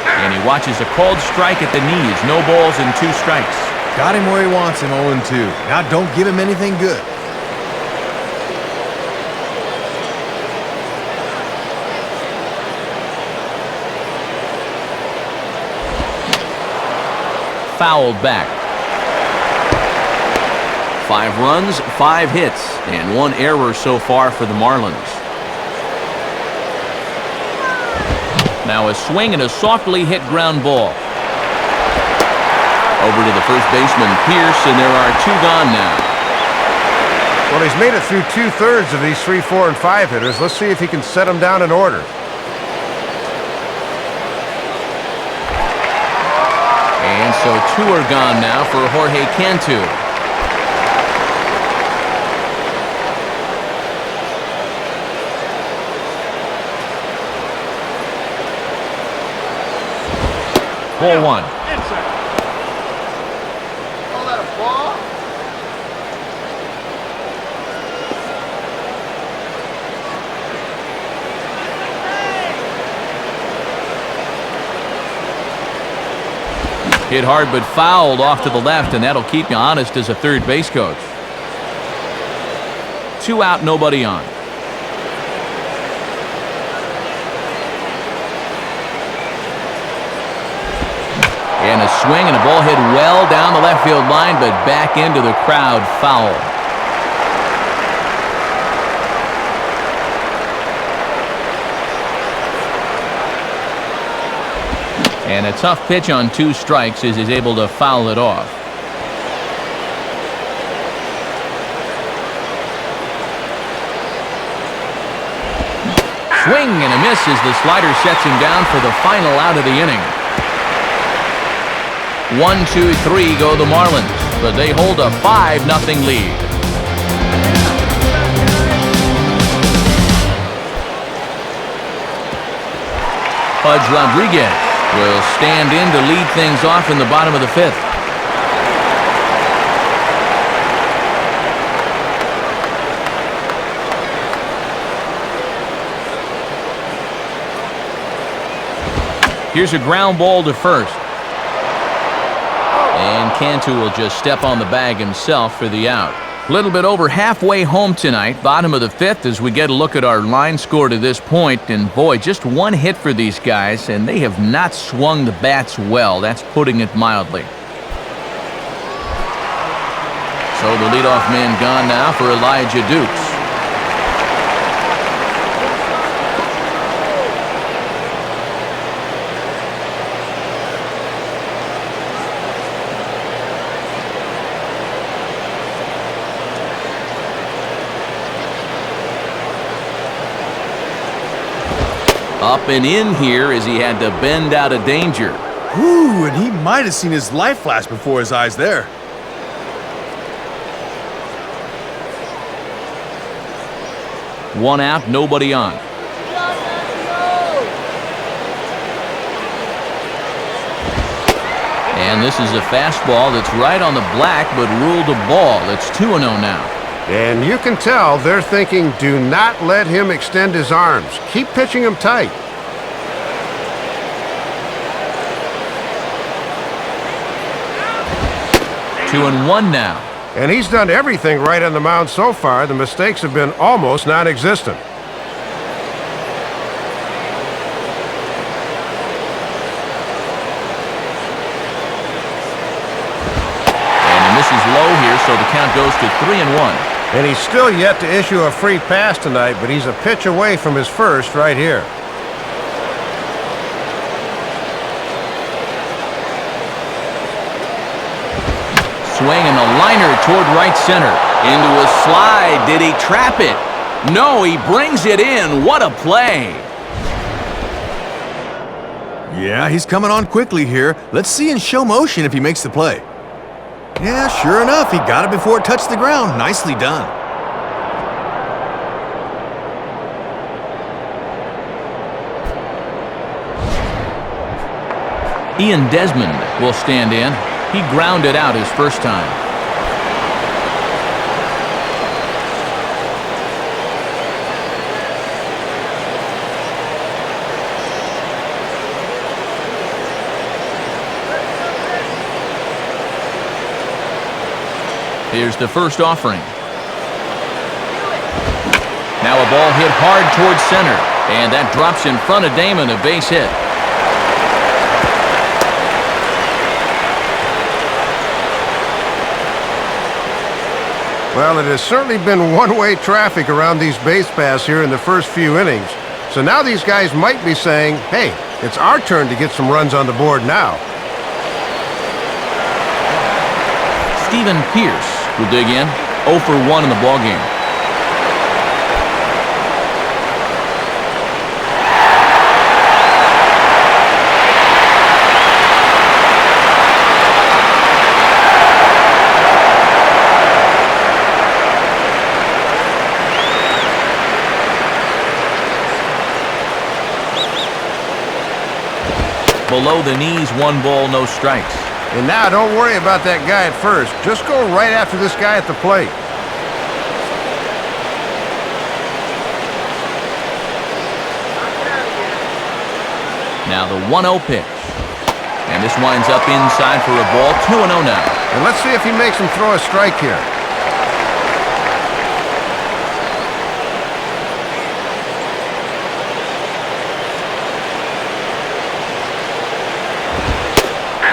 [SPEAKER 1] And he watches a called strike at the knees. No balls and 2 strikes.
[SPEAKER 2] Got him where he wants him, 0-2. Now don't give him anything good.
[SPEAKER 1] Fouled back. 5 runs, 5 hits, and 1 error so far for the Marlins. Now a swing and a softly hit ground ball. Over to the first baseman, Pierce, and there are 2 gone now.
[SPEAKER 3] Well, he's made it through 2/3 of these 3, 4, and 5 hitters. Let's see if he can set them down in order.
[SPEAKER 1] And so 2 are gone now for Jorge Cantu. Ball 1.
[SPEAKER 4] Call that a ball?
[SPEAKER 1] Hit hard but fouled off to the left, and that'll keep you honest as a third base coach. 2 out, nobody on. And a swing and a ball hit well down the left field line, but back into the crowd, foul. And a tough pitch on 2 strikes as he's able to foul it off. Swing and a miss as the slider sets him down for the final out of the inning. 1-2-3 go the Marlins, but they hold a 5-0 lead. Pudge Rodriguez will stand in to lead things off in the bottom of the 5th. Here's a ground ball to first. And Cantu will just step on the bag himself for the out. A little bit over halfway home tonight, bottom of the 5th, as we get a look at our line score to this point. And boy, just one hit for these guys, and they have not swung the bats well. That's putting it mildly. So the leadoff man gone now for Elijah Dukes. Up and in here as he had to bend out of danger.
[SPEAKER 2] Whew, and he might have seen his life flash before his eyes there.
[SPEAKER 1] One out, nobody on. And this is a fastball that's right on the black, but ruled a ball. It's 2-0 now.
[SPEAKER 3] And you can tell they're thinking, do not let him extend his arms. Keep pitching him tight.
[SPEAKER 1] 2-1 now.
[SPEAKER 3] And he's done everything right on the mound so far. The mistakes have been almost non-existent.
[SPEAKER 1] And the miss is low here, so the count goes to 3-1.
[SPEAKER 3] And he's still yet to issue a free pass tonight, but he's a pitch away from his first right here.
[SPEAKER 1] Swing and a liner toward right center. Into a slide. Did he trap it? No, he brings it in. What a play.
[SPEAKER 2] Yeah, he's coming on quickly here. Let's see in show motion if he makes the play. Yeah, sure enough, he got it before it touched the ground. Nicely done.
[SPEAKER 1] Ian Desmond will stand in. He grounded out his first time. Here's the first offering. Now a ball hit hard towards center, and that drops in front of Damon, a base hit.
[SPEAKER 3] Well, it has certainly been one-way traffic around these base paths here in the first few innings. So now these guys might be saying, hey, it's our turn to get some runs on the board now.
[SPEAKER 1] Steven Pierce will dig in. 0 for 1 in the ballgame. Below the knees, 1 ball, no strikes.
[SPEAKER 3] And now don't worry about that guy at first. Just go right after this guy at the plate.
[SPEAKER 1] Now the 1-0 pitch. And this winds up inside for a ball. 2-0 now.
[SPEAKER 3] And let's see if he makes him throw a strike here.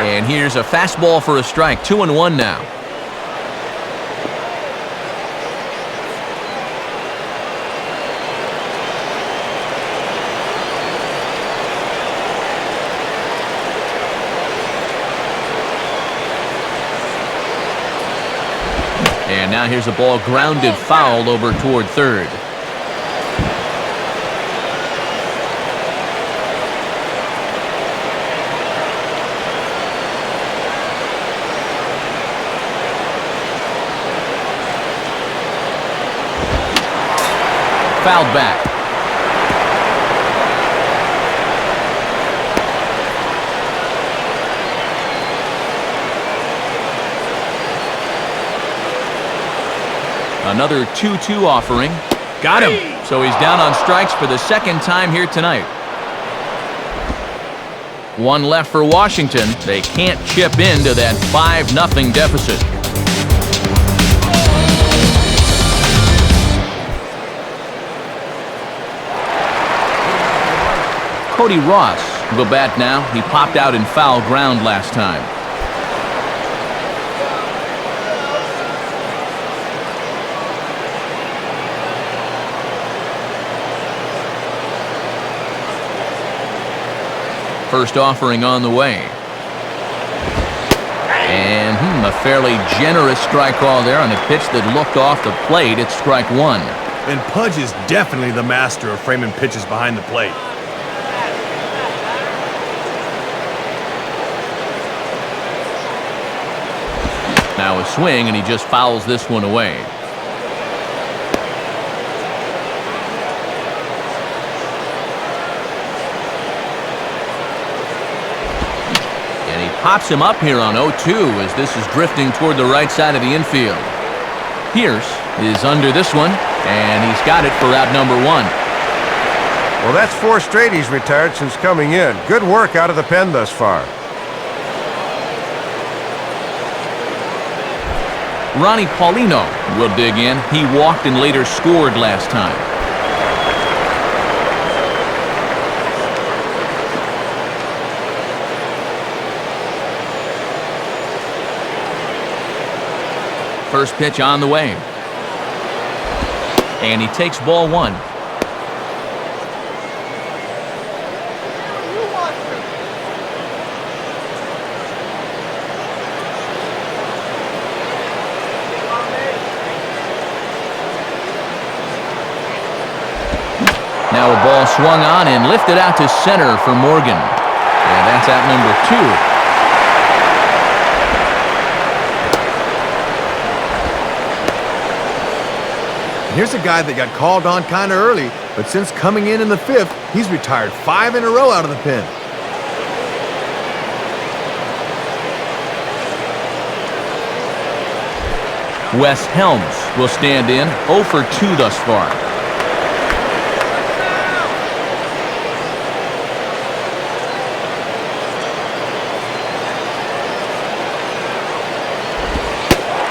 [SPEAKER 1] And here's a fastball for a strike. 2-1 now. And now here's a ball grounded foul over toward third. fouled back. Another 2-2 offering. Got him. So he's down on strikes for the second time here tonight. One left for Washington. They can't chip into that 5-0 deficit. Cody Ross will bat now. He popped out in foul ground last time. First offering on the way. And a fairly generous strike call there on a pitch that looked off the plate. It's strike one.
[SPEAKER 2] And Pudge is definitely the master of framing pitches behind the plate.
[SPEAKER 1] Now a swing, and he just fouls this one away. Pops him up here on 0-2 as this is drifting toward the right side of the infield. Pierce is under this one, and he's got it for out number one.
[SPEAKER 3] Well, that's 4 straight he's retired since coming in. Good work out of the pen thus far.
[SPEAKER 1] Ronnie Paulino will dig in. He walked and later scored last time. First pitch on the way. And he takes ball one. Now a ball swung on and lifted out to center for Morgan. And that's out number 2.
[SPEAKER 2] Here's a guy that got called on kind of early, but since coming in the 5th, he's retired 5 in a row out of the pen.
[SPEAKER 1] Wes Helms will stand in, 0 for 2 thus far.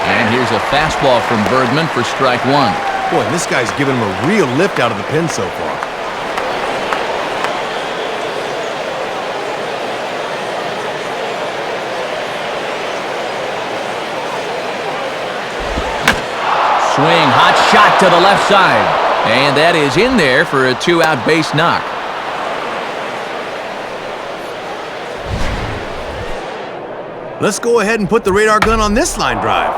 [SPEAKER 1] And here's a fastball from Bergman for strike one.
[SPEAKER 2] Boy, this guy's giving him a real lift out of the pen so far.
[SPEAKER 1] Swing, hot shot to the left side. And that is in there for a 2-out base knock.
[SPEAKER 2] Let's go ahead and put the radar gun on this line drive.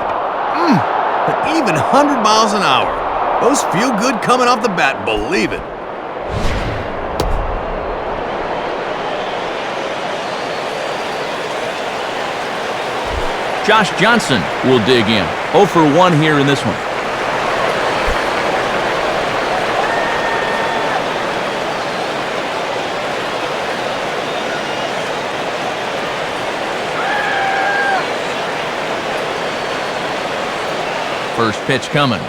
[SPEAKER 2] An even 100 miles an hour. Those feel good coming off the bat, believe it.
[SPEAKER 1] Josh Johnson will dig in. 0 for 1 here in this one. First pitch coming.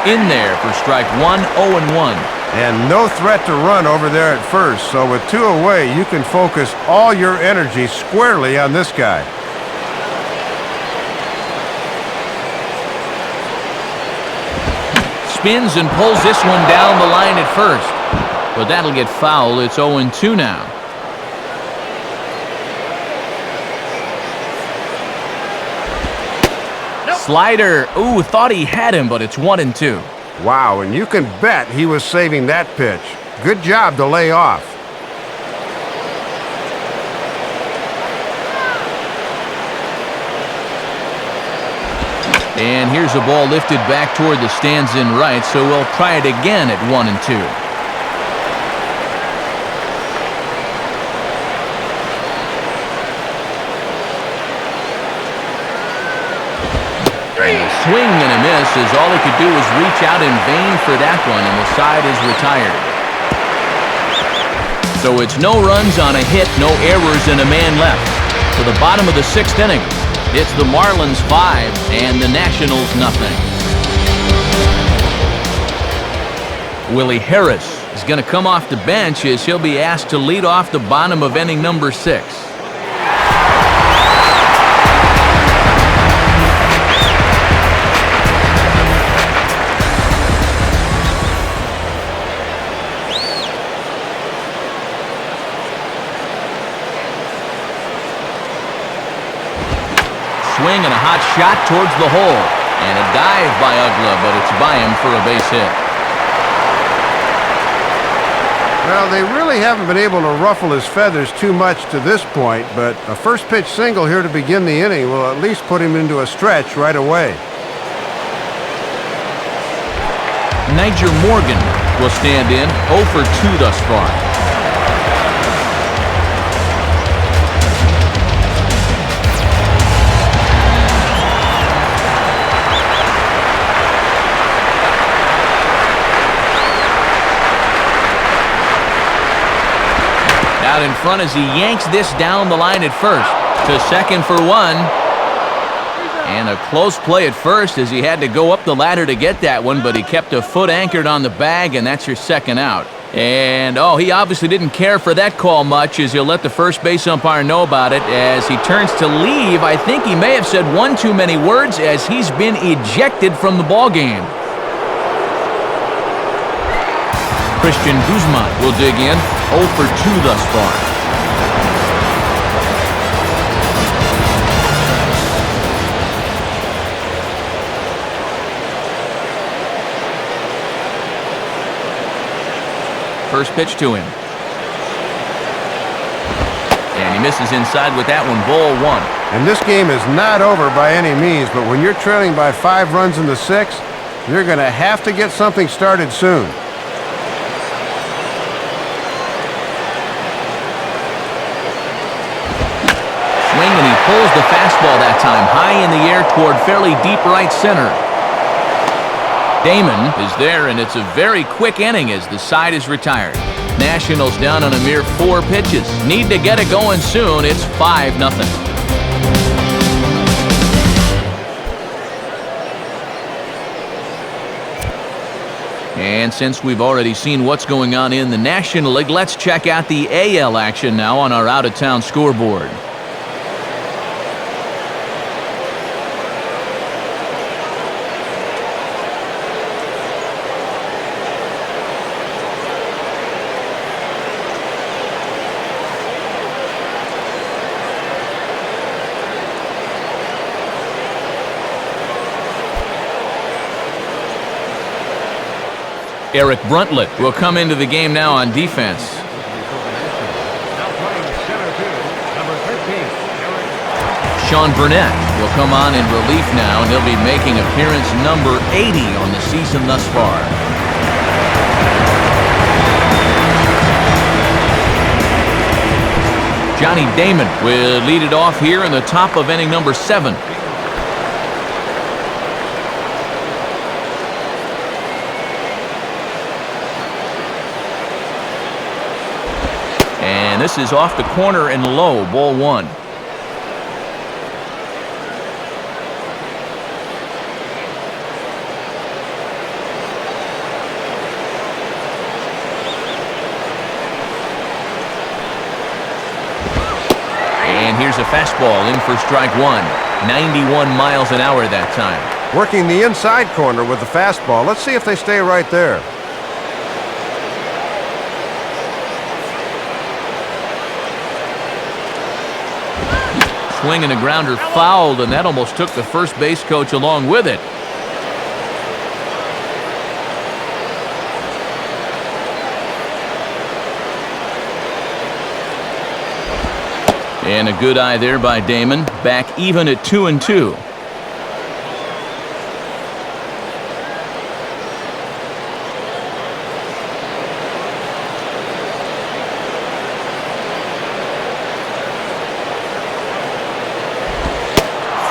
[SPEAKER 1] In there for strike one, 0-1.
[SPEAKER 3] And no threat to run over there at first, so with 2 away, you can focus all your energy squarely on this guy.
[SPEAKER 1] Spins and pulls this one down the line at first. But that'll get foul. It's 0-2 now. Slider. Ooh, thought he had him, but it's 1-2.
[SPEAKER 3] Wow, and you can bet he was saving that pitch. Good job to lay off.
[SPEAKER 1] And here's a ball lifted back toward the stands in right, so we'll try it again at 1-2. swing and a miss, as all he could do was reach out in vain for that one, and the side is retired. So it's no runs on a hit, no errors, and a man left. For the bottom of the 6th inning, it's the Marlins 5 and the Nationals nothing. Willie Harris is going to come off the bench as he'll be asked to lead off the bottom of inning number 6. Swing and a hot shot towards the hole. And a dive by Ugla, but it's by him for a base hit.
[SPEAKER 3] Well, they really haven't been able to ruffle his feathers too much to this point, but a first pitch single here to begin the inning will at least put him into a stretch right away.
[SPEAKER 1] Niger Morgan will stand in, 0 for 2 thus far. Out in front as he yanks this down the line at first. To second for 1. And a close play at first as he had to go up the ladder to get that one, but he kept a foot anchored on the bag, and that's your second out. And, he obviously didn't care for that call much, as he'll let the first base umpire know about it. As he turns to leave, I think he may have said one too many words, as he's been ejected from the ballgame. Christian Guzman will dig in, 0 for 2 thus far. First pitch to him. And he misses inside with that one, ball 1.
[SPEAKER 3] And this game is not over by any means, but when you're trailing by 5 runs in the 6th, you're going to have to get something started soon.
[SPEAKER 1] And he pulls the fastball that time high in the air toward fairly deep right center. Damon is there, and it's a very quick inning as the side is retired. Nationals down on a mere 4 pitches. Need to get it going soon. It's 5-0. And since we've already seen what's going on in the National League, let's check out the AL action now on our out-of-town scoreboard. Eric Bruntlett will come into the game now on defense. Sean Burnett will come on in relief now, and he'll be making appearance number 80 on the season thus far. Johnny Damon will lead it off here in the top of inning number 7. And this is off the corner and low, ball 1. And here's a fastball in for strike 1. 91 miles an hour that time.
[SPEAKER 3] Working the inside corner with the fastball. Let's see if they stay right there.
[SPEAKER 1] Swing and a grounder fouled, and that almost took the first base coach along with it. And a good eye there by Damon. Back even at 2-2.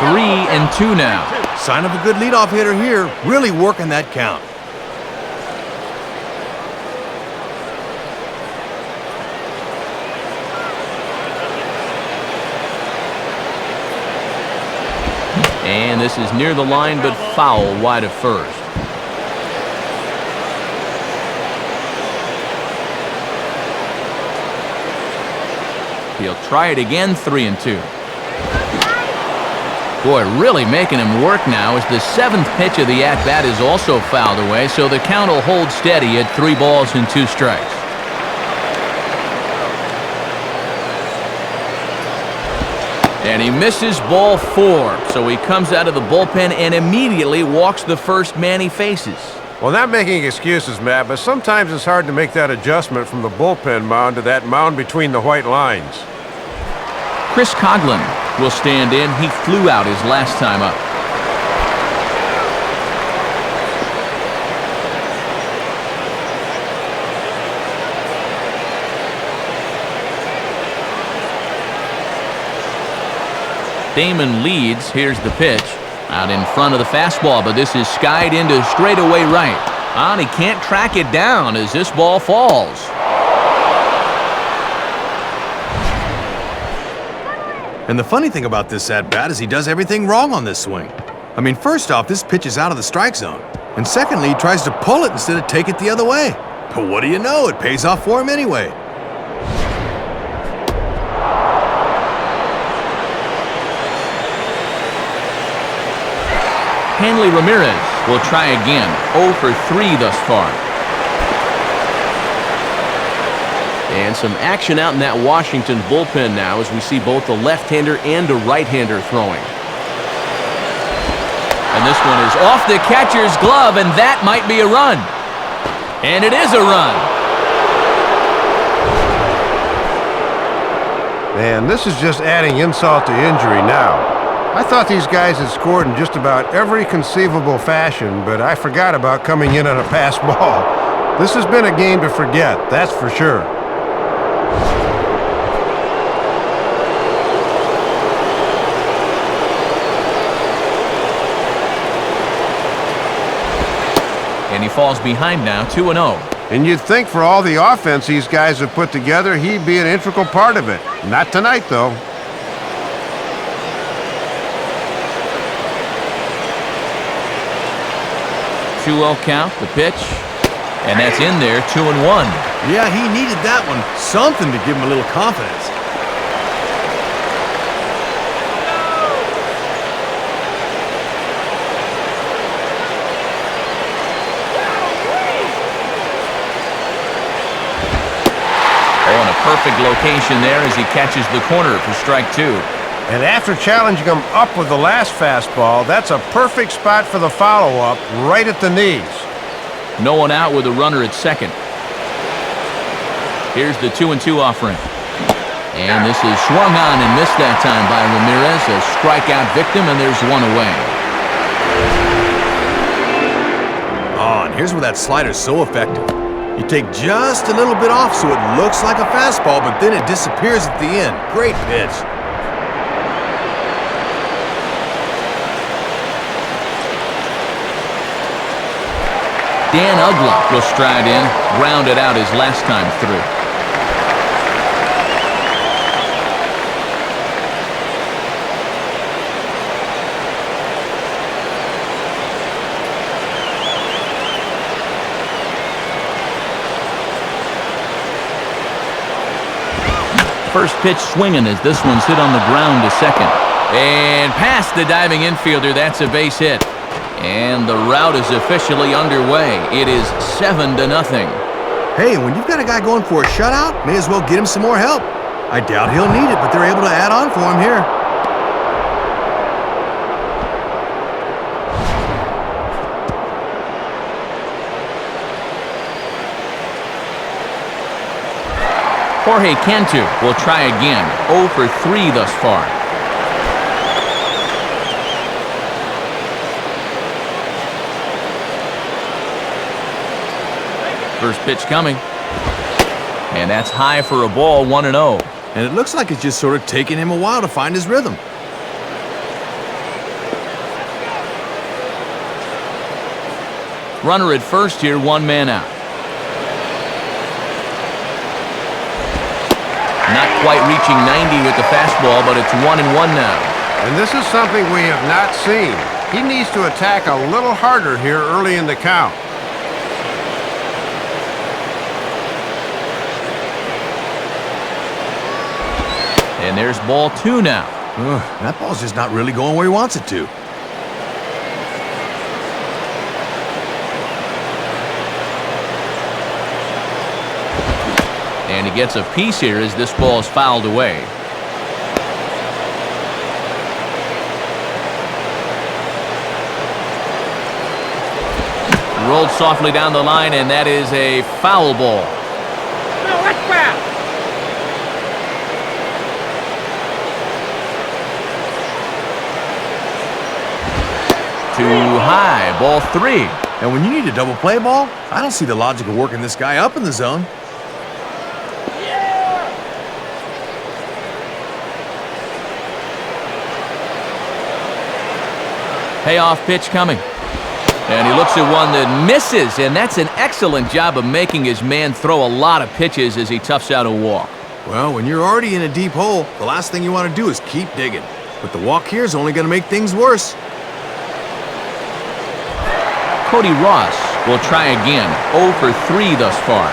[SPEAKER 1] Three and 2 now.
[SPEAKER 2] Sign of a good leadoff hitter here, really working that count.
[SPEAKER 1] And this is near the line, but foul wide of first. He'll try it again, 3-2. Boy, really making him work now as the 7th pitch of the at-bat is also fouled away, so the count will hold steady at 3 balls and 2 strikes. And he misses ball 4, so he comes out of the bullpen and immediately walks the first man he faces.
[SPEAKER 3] Well, not making excuses, Matt, but sometimes it's hard to make that adjustment from the bullpen mound to that mound between the white lines.
[SPEAKER 1] Chris Coughlin will stand in. He flew out his last time up. Damon leads. Here's the pitch. Out in front of the fastball, but this is skied into straightaway right. And he can't track it down as this ball falls.
[SPEAKER 2] And the funny thing about this at-bat is he does everything wrong on this swing. I mean, first off, this pitch is out of the strike zone. And secondly, he tries to pull it instead of take it the other way. But what do you know? It pays off for him anyway.
[SPEAKER 1] Hanley Ramirez will try again. 0 for 3 thus far. And some action out in that Washington bullpen now as we see both a left-hander and a right-hander throwing. And this one is off the catcher's glove, and that might be a run. And it is a run.
[SPEAKER 3] Man, this is just adding insult to injury now. I thought these guys had scored in just about every conceivable fashion, but I forgot about coming in on a pass ball. This has been a game to forget, that's for sure.
[SPEAKER 1] And he falls behind now, 2-0.
[SPEAKER 3] And you'd think for all the offense these guys have put together, he'd be an integral part of it. Not tonight, though.
[SPEAKER 1] 2-0 count, the pitch, and that's in there, 2-1.
[SPEAKER 2] Yeah, he needed that one. Something to give him a little confidence.
[SPEAKER 1] Oh, and a perfect location there as he catches the corner for strike 2.
[SPEAKER 3] And after challenging him up with the last fastball, that's a perfect spot for the follow-up, right at the knees.
[SPEAKER 1] No one out with a runner at second. Here's the 2-2 offering. And this is swung on and missed that time by Ramirez. A strikeout victim, and there's one away.
[SPEAKER 2] Oh, and here's where that slider's so effective. You take just a little bit off so it looks like a fastball, but then it disappears at the end. Great pitch.
[SPEAKER 1] Dan Ugla will stride in, rounded out his last time through. First pitch swinging as this one's hit on the ground to second. And past the diving infielder, that's a base hit. And the rout is officially underway. It is 7-0.
[SPEAKER 2] Hey, when you've got a guy going for a shutout, may as well get him some more help. I doubt he'll need it, but they're able to add on for him here.
[SPEAKER 1] Jorge Cantu will try again. 0 for 3 thus far. First pitch coming. And that's high for a ball, 1-0.
[SPEAKER 2] And it looks like it's just sort of taking him a while to find his rhythm.
[SPEAKER 1] Runner at first here, 1 man out. Not quite reaching 90 with the fastball, but it's 1-1 now.
[SPEAKER 3] And this is something we have not seen. He needs to attack a little harder here early in the count.
[SPEAKER 1] And there's ball 2 now.
[SPEAKER 2] That ball's just not really going where he wants it to.
[SPEAKER 1] And he gets a piece here as this ball is fouled away. Rolled softly down the line, and that is a foul ball.
[SPEAKER 4] No, that's foul.
[SPEAKER 1] Too high, ball 3.
[SPEAKER 2] And when you need a double play ball, I don't see the logic of working this guy up in the zone.
[SPEAKER 1] Payoff pitch coming. And he looks at one that misses, and that's an excellent job of making his man throw a lot of pitches as he toughs out a walk.
[SPEAKER 2] Well, when you're already in a deep hole, the last thing you want to do is keep digging. But the walk here is only going to make things worse.
[SPEAKER 1] Cody Ross will try again. 0 for 3 thus far.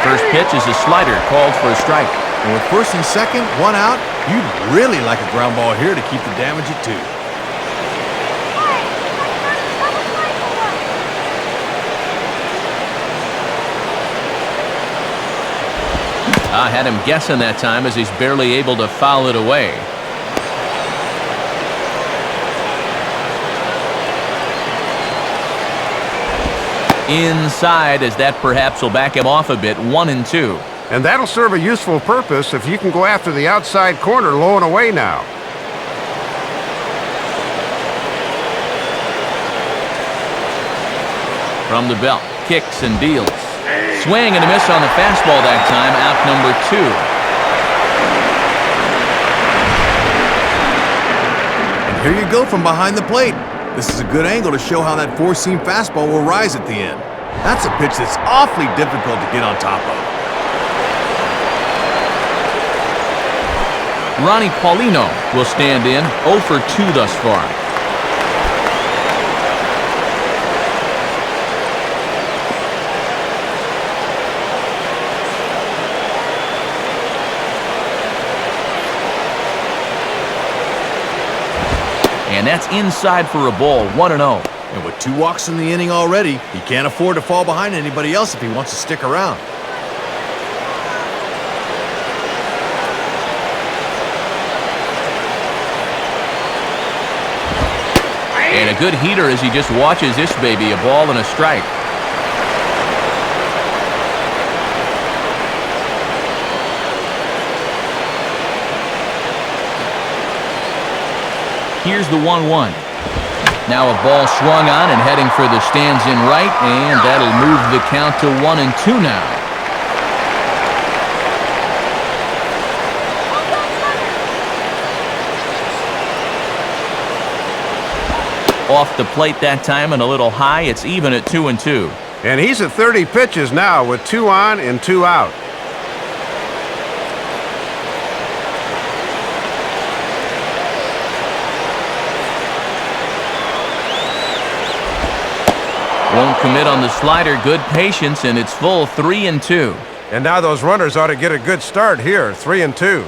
[SPEAKER 1] First pitch is a slider called for a strike.
[SPEAKER 2] And with first and second, 1 out, you'd really like a ground ball here to keep the damage at 2.
[SPEAKER 1] I had him guessing that time as he's barely able to foul it away. Inside, as that perhaps will back him off a bit. 1-2.
[SPEAKER 3] And that'll serve a useful purpose if you can go after the outside corner low and away now.
[SPEAKER 1] From the belt, kicks and deals. Swing and a miss on the fastball that time. Out number 2.
[SPEAKER 2] And here you go from behind the plate. This is a good angle to show how that 4-seam fastball will rise at the end. That's a pitch that's awfully difficult to get on top of.
[SPEAKER 1] Ronnie Paulino will stand in. 0 for 2 thus far. And that's inside for a ball. 1-0.
[SPEAKER 2] And with 2 walks in the inning already, he can't afford to fall behind anybody else if he wants to stick around.
[SPEAKER 1] And a good heater as he just watches this baby. A ball and a strike. Here's the 1-1. Now a ball swung on and heading for the stands in right, and that'll move the count to 1-2 now. Off the plate that time and a little high. It's even at 2-2.
[SPEAKER 3] And he's at 30 pitches now with 2 on and 2 out.
[SPEAKER 1] Won't commit on the slider. Good patience, and it's full. 3-2.
[SPEAKER 3] And now those runners ought to get a good start here. 3-2.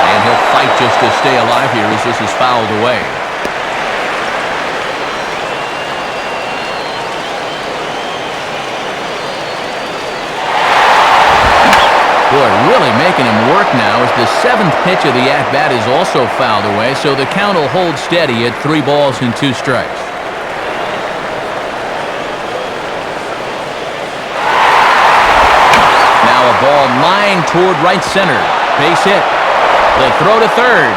[SPEAKER 1] And he'll fight just to stay alive here as this is fouled away. Boy, really making him work now as the 7th pitch of the at-bat is also fouled away, so the count will hold steady at 3 balls and 2 strikes. Now a ball lined toward right center. Base hit. The throw to third.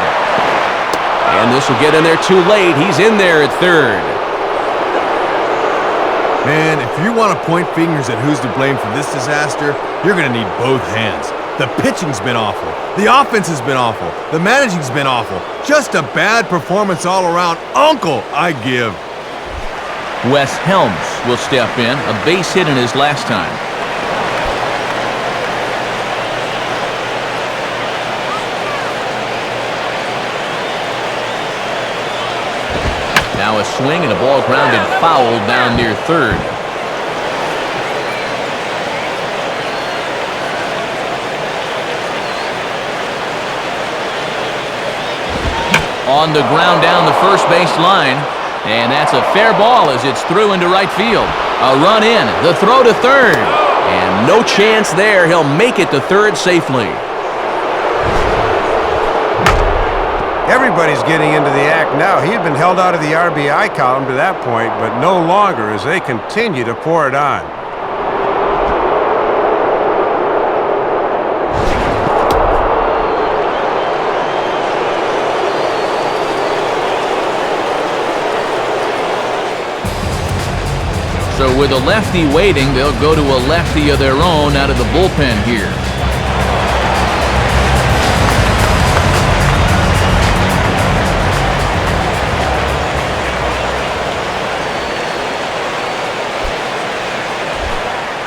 [SPEAKER 1] And this will get in there too late. He's in there at third.
[SPEAKER 2] Man, if you want to point fingers at who's to blame for this disaster, you're going to need both hands. The pitching's been awful. The offense has been awful. The managing's been awful. Just a bad performance all around. Uncle, I give.
[SPEAKER 1] Wes Helms will step in. A base hit in his last time. Now a swing and a ball grounded foul down near third. On the ground down the first base line. And that's a fair ball as it's through into right field. A run in. The throw to third. And no chance there. He'll make it to third safely.
[SPEAKER 3] Everybody's getting into the act now. He had been held out of the RBI column to that point, but no longer as they continue to pour it on.
[SPEAKER 1] So with a lefty waiting, they'll go to a lefty of their own out of the bullpen here.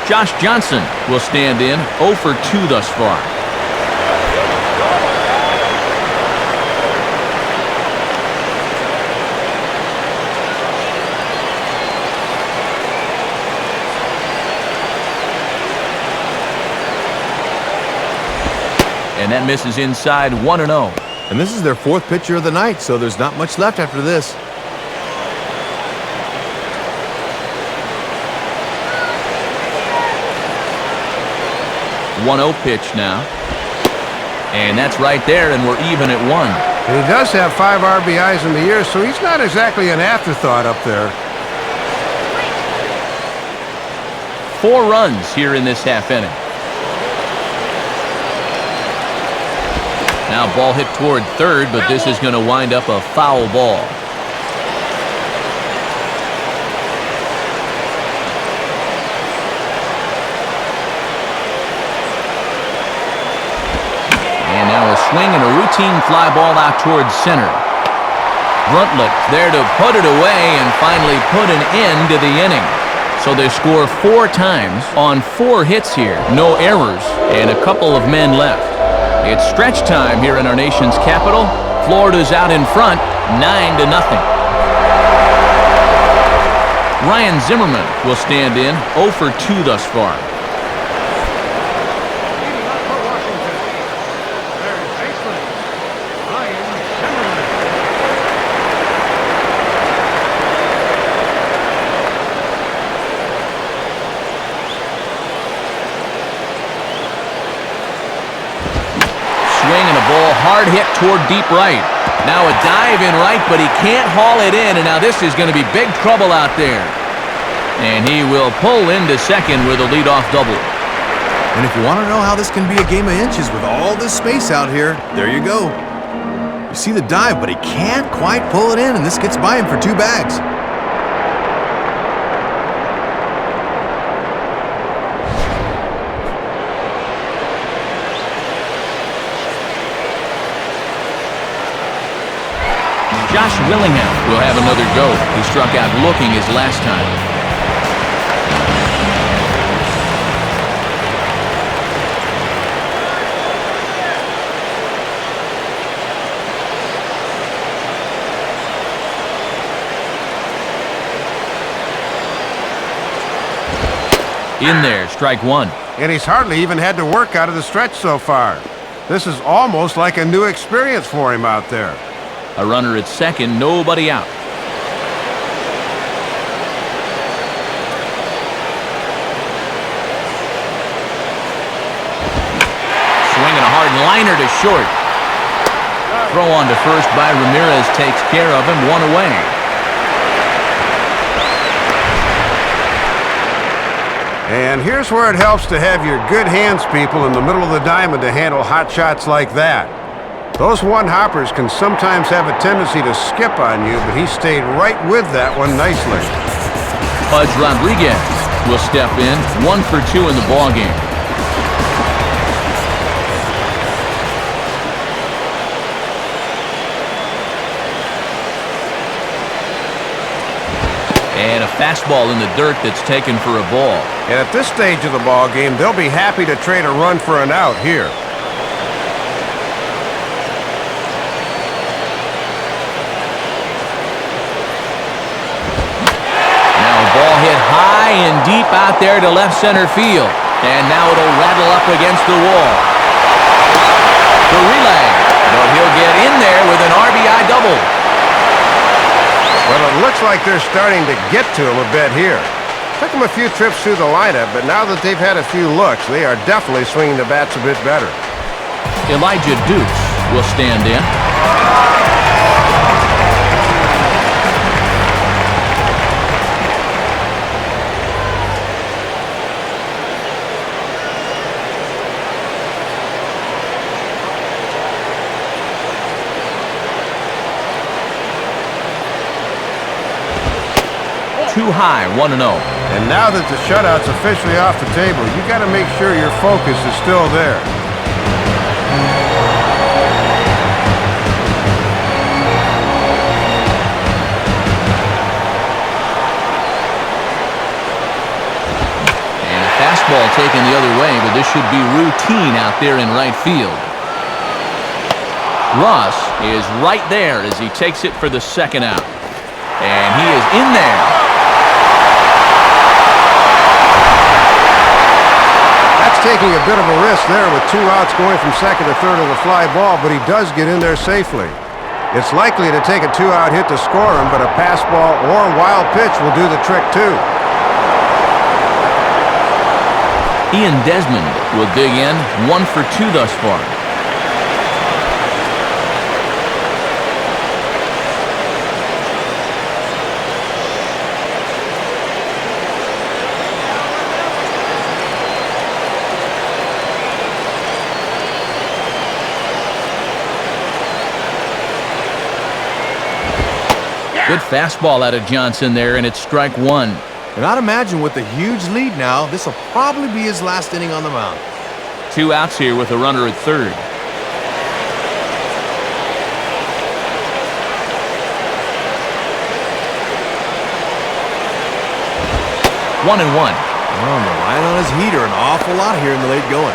[SPEAKER 1] Josh Johnson will stand in, 0 for 2 thus far. And that misses inside 1-0.
[SPEAKER 2] And this is their fourth pitcher of the night, so there's not much left after this.
[SPEAKER 1] 1-0 pitch now. And that's right there, and we're even at 1.
[SPEAKER 3] And he does have 5 RBIs in the year, so he's not exactly an afterthought up there.
[SPEAKER 1] 4 runs here in this half inning. Now ball hit toward third, but this is going to wind up a foul ball. And now a swing and a routine fly ball out towards center. Bruntlett there to put it away and finally put an end to the inning. So they score 4 times on 4 hits here. No errors and a couple of men left. It's stretch time here in our nation's capital. Florida's out in front, 9-0. Ryan Zimmerman will stand in, 0 for 2 thus far. Hard hit toward deep right. Now a dive in right, but he can't haul it in, and now this is going to be big trouble out there. And he will pull into second with a leadoff double.
[SPEAKER 2] And if you want to know how this can be a game of inches with all this space out here, there you go. You see the dive, but he can't quite pull it in, and this gets by him for 2 bags.
[SPEAKER 1] Josh Willingham will have another go. He struck out looking his last time. In there, strike 1.
[SPEAKER 3] And he's hardly even had to work out of the stretch so far. This is almost like a new experience for him out there.
[SPEAKER 1] A runner at second, nobody out. Swinging a hard liner to short. Throw on to first by Ramirez takes care of him, 1 away.
[SPEAKER 3] And here's where it helps to have your good hands people in the middle of the diamond to handle hot shots like that. Those one-hoppers can sometimes have a tendency to skip on you, but he stayed right with that one nicely.
[SPEAKER 1] Pudge Rodriguez will step in, 1 for 2 in the ballgame. And a fastball in the dirt that's taken for a ball.
[SPEAKER 3] And at this stage of the ball game, they'll be happy to trade a run for an out here.
[SPEAKER 1] Now a ball hit high and deep out there to left center field. And now it'll rattle up against the wall. The relay, but he'll get in there with an RBI double.
[SPEAKER 3] Well, it looks like they're starting to get to him a bit here. Took him a few trips through the lineup, but now that they've had a few looks, they are definitely swinging the bats a bit better.
[SPEAKER 1] Elijah Dukes will stand in. Too high, 1-0.
[SPEAKER 3] And now that the shutout's officially off the table, you got to make sure your focus is still there.
[SPEAKER 1] And a fastball taken the other way, but this should be routine out there in right field. Russ is right there as he takes it for the second out. And he is in there.
[SPEAKER 3] Taking a bit of a risk there with 2 outs going from second to third of the fly ball, but he does get in there safely. It's likely to take a 2-out hit to score him, but a pass ball or a wild pitch will do the trick too.
[SPEAKER 1] Ian Desmond will dig in, 1 for 2 thus far. Good fastball out of Johnson there, and it's strike 1.
[SPEAKER 2] And I'd imagine with the huge lead now, this will probably be his last inning on the mound.
[SPEAKER 1] 2 outs here with a runner at third. One and one.
[SPEAKER 2] Oh, relying on his heater an awful lot here in the late going.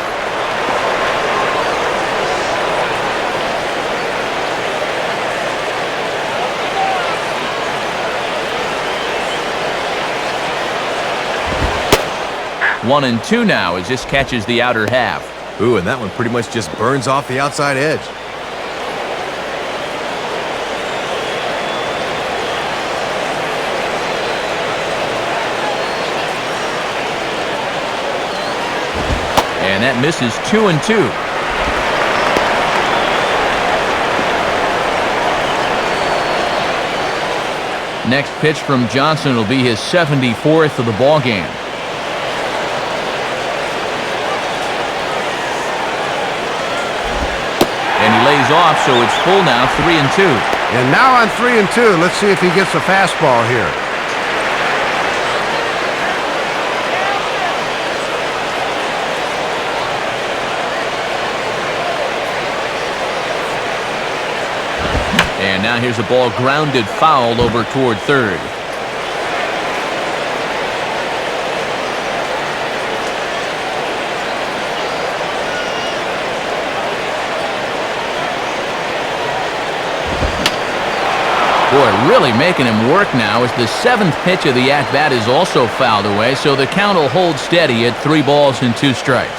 [SPEAKER 1] One and two now as this catches the outer half.
[SPEAKER 2] Ooh, and that one pretty much just burns off the outside edge.
[SPEAKER 1] And that misses 2 and 2. Next pitch from Johnson will be his 74th of the ball game. And he lays off, so it's full now, 3 and 2.
[SPEAKER 3] And now on 3 and 2, let's see if he gets a fastball here.
[SPEAKER 1] And now here's a ball grounded foul over toward third. Boy, really making him work now as the 7th pitch of the at-bat is also fouled away, so the count will hold steady at 3 balls and 2 strikes.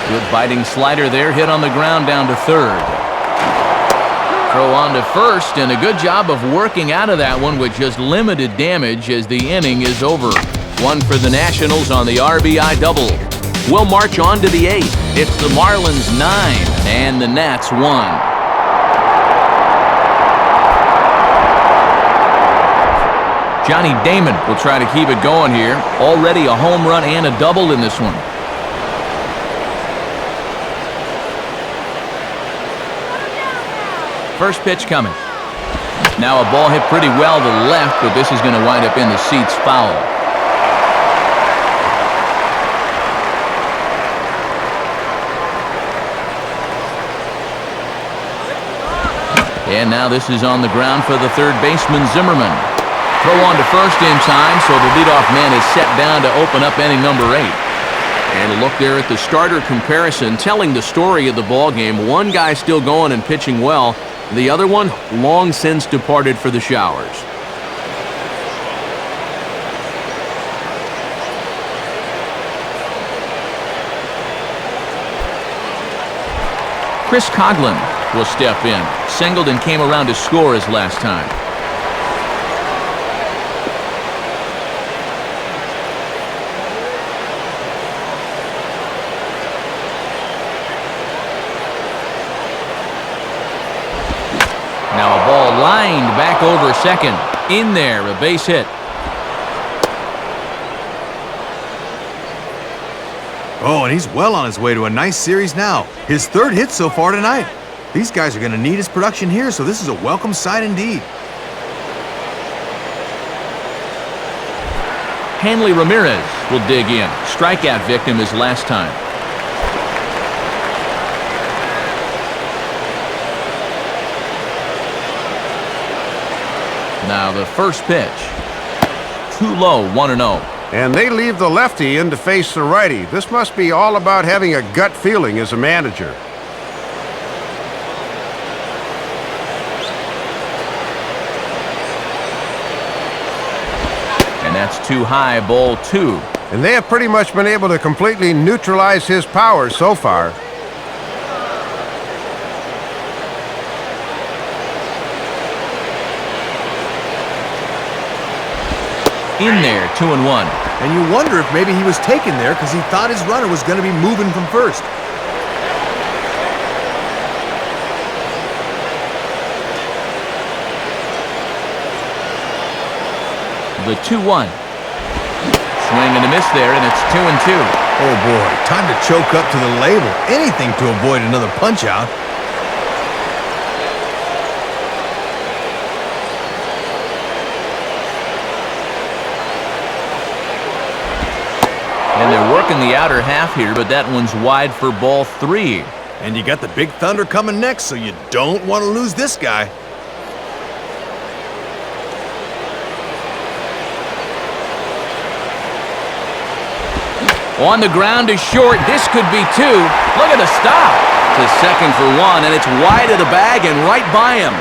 [SPEAKER 1] Good biting slider there, hit on the ground down to third. Throw on to first, and a good job of working out of that one with just limited damage as the inning is over. 1 for the Nationals on the RBI double. We'll march on to the 8th. It's the Marlins 9 and the Nats 1. Johnny Damon will try to keep it going here. Already a home run and a double in this one. First pitch coming. Now a ball hit pretty well to the left, but this is going to wind up in the seats foul. And now this is on the ground for the third baseman, Zimmerman. Throw on to first in time, so the leadoff man is set down to open up inning number 8. And a look there at the starter comparison, telling the story of the ball game. One guy still going and pitching well. The other one long since departed for the showers. Chris Coughlin will step in. Singleton came around to score his last time. Now a ball lined back over second. In there, a base hit.
[SPEAKER 2] Oh, and he's well on his way to a nice series now. His third hit so far tonight. These guys are going to need his production here, so this is a welcome sight indeed.
[SPEAKER 1] Hanley Ramirez will dig in. Strikeout victim his last time. Now the first pitch. Too low, 1-0.
[SPEAKER 3] And they leave the lefty in to face the righty. This must be all about having a gut feeling as a manager.
[SPEAKER 1] And that's too high, ball 2.
[SPEAKER 3] And they have pretty much been able to completely neutralize his power so far.
[SPEAKER 1] In there, 2-1.
[SPEAKER 2] And you wonder if maybe he was taken there because he thought his runner was going to be moving from first.
[SPEAKER 1] The 2-1. Swing and a miss there, and it's 2-2.
[SPEAKER 2] Oh boy, time to choke up to the label. Anything to avoid another punch out.
[SPEAKER 1] And they're working the outer half here, but that one's wide for ball 3.
[SPEAKER 2] And you got the Big Thunder coming next, so you don't want to lose this guy.
[SPEAKER 1] On the ground is short. This could be 2. Look at the stop. To second for 1, and it's wide of the bag and right by him.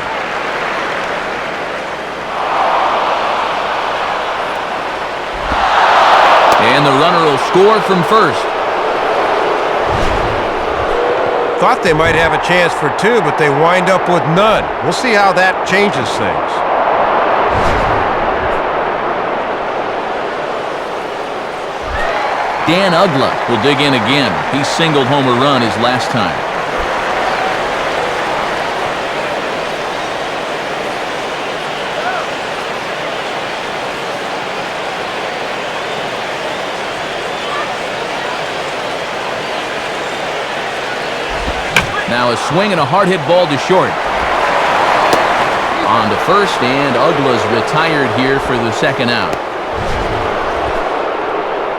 [SPEAKER 1] And the runner will score from first.
[SPEAKER 3] Thought they might have a chance for 2, but they wind up with none. We'll see how that changes things.
[SPEAKER 1] Dan Ugla will dig in again. He singled home a run his last time. Now a swing and a hard hit ball to short. On to first, and Ugla's retired here for the second out.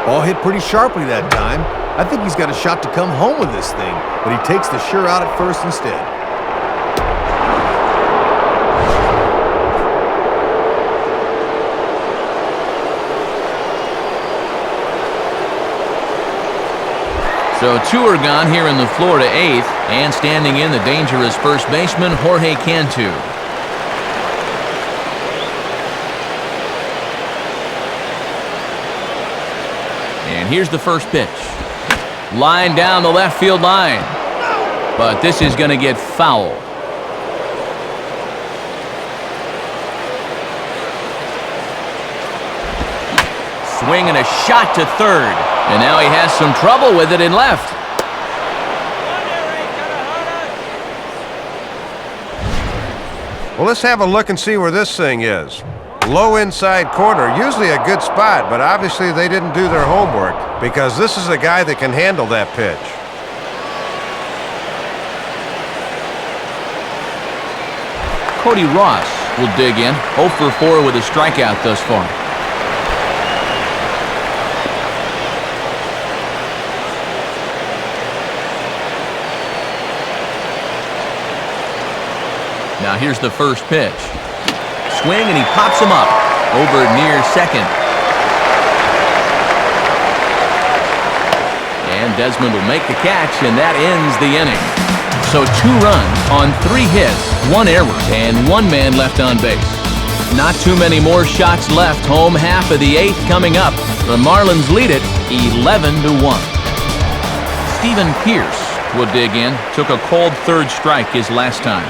[SPEAKER 2] Ball hit pretty sharply that time. I think he's got a shot to come home with this thing, but he takes the sure out at first instead.
[SPEAKER 1] So 2 are gone here in the Florida 8th, and standing in the dangerous first baseman, Jorge Cantu. And here's the first pitch. Line down the left field line. But this is going to get foul. Swing and a shot to third. And now he has some trouble with it in left.
[SPEAKER 3] Well, let's have a look and see where this thing is. Low inside corner, usually a good spot, but obviously they didn't do their homework because this is a guy that can handle that pitch.
[SPEAKER 1] Cody Ross will dig in. 0 for 4 with a strikeout thus far. Now here's the first pitch. Swing, and he pops him up over near second. And Desmond will make the catch, and that ends the inning. So 2 runs on 3 hits, 1 error, and 1 man left on base. Not too many more shots left. Home half of the 8th coming up. The Marlins lead it 11-1. Stephen Pierce will dig in. Took a cold 3rd strike his last time.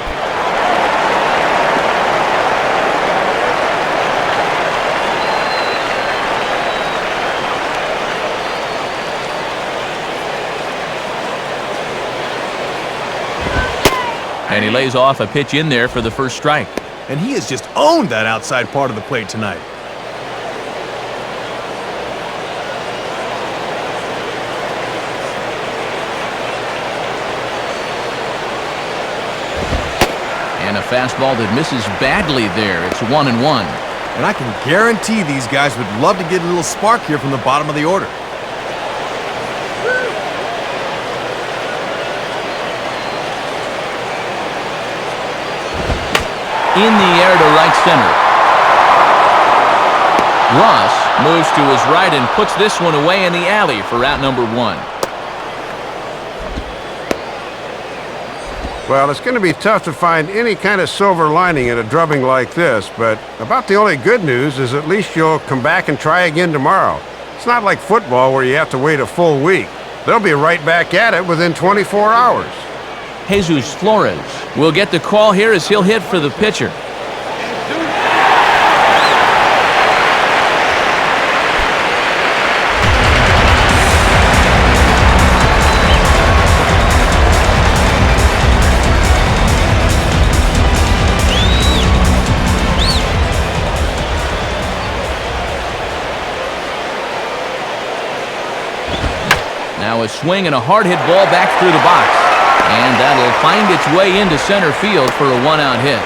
[SPEAKER 1] And he lays off a pitch in there for the first strike.
[SPEAKER 2] And he has just owned that outside part of the plate tonight.
[SPEAKER 1] And a fastball that misses badly there. It's 1-1.
[SPEAKER 2] And I can guarantee these guys would love to get a little spark here from the bottom of the order.
[SPEAKER 1] In the air to right center. Ross moves to his right and puts this one away in the alley for out number 1.
[SPEAKER 3] Well, it's going to be tough to find any kind of silver lining in a drubbing like this, but about the only good news is at least you'll come back and try again tomorrow. It's not like football where you have to wait a full week. They'll be right back at it within 24 hours.
[SPEAKER 1] Jesus Flores will get the call here as he'll hit for the pitcher. Now a swing and a hard hit ball back through the box. And that'll find its way into center field for a 1-out hit.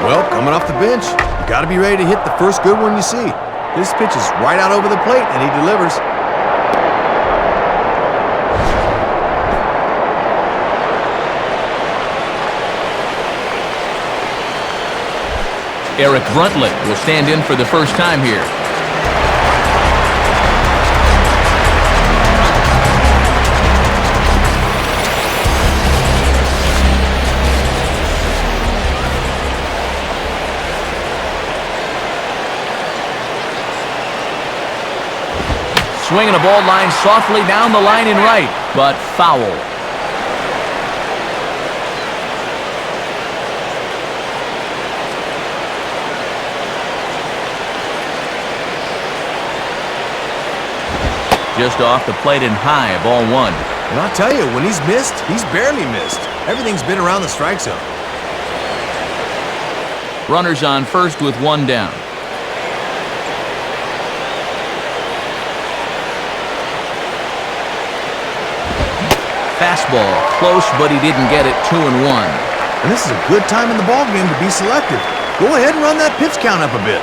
[SPEAKER 2] Well, coming off the bench, you got to be ready to hit the first good one you see. This pitch is right out over the plate, and he delivers.
[SPEAKER 1] Eric Bruntlett will stand in for the first time here. Swinging a ball line softly down the line and right, but foul. Just off the plate and high, ball 1.
[SPEAKER 2] And I'll tell you, when he's missed, he's barely missed. Everything's been around the strike zone.
[SPEAKER 1] Runners on first with 1 down. Fastball, close, but he didn't get it. 2-1.
[SPEAKER 2] And this is a good time in the ball game to be selective. Go ahead and run that pitch count up a bit.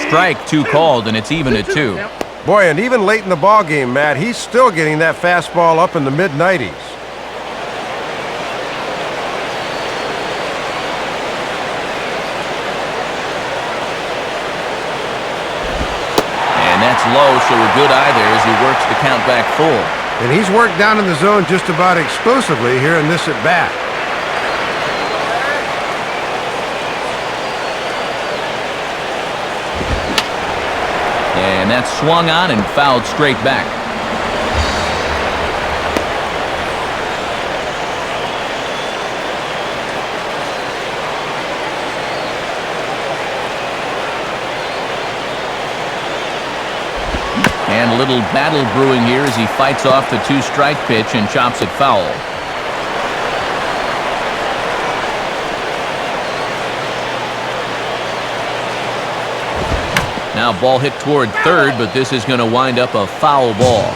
[SPEAKER 1] Strike 2 called, and it's even at 2.
[SPEAKER 3] Boy, and even late in the ball game, Matt, he's still getting that fastball up in the mid-90s.
[SPEAKER 1] That's low, so a good eye there as he works the count back full.
[SPEAKER 3] And he's worked down in the zone just about exclusively here in this at-bat.
[SPEAKER 1] And that's swung on and fouled straight back. And a little battle brewing here as he fights off the 2-strike pitch and chops it foul. Now ball hit toward third, but this is going to wind up a foul ball.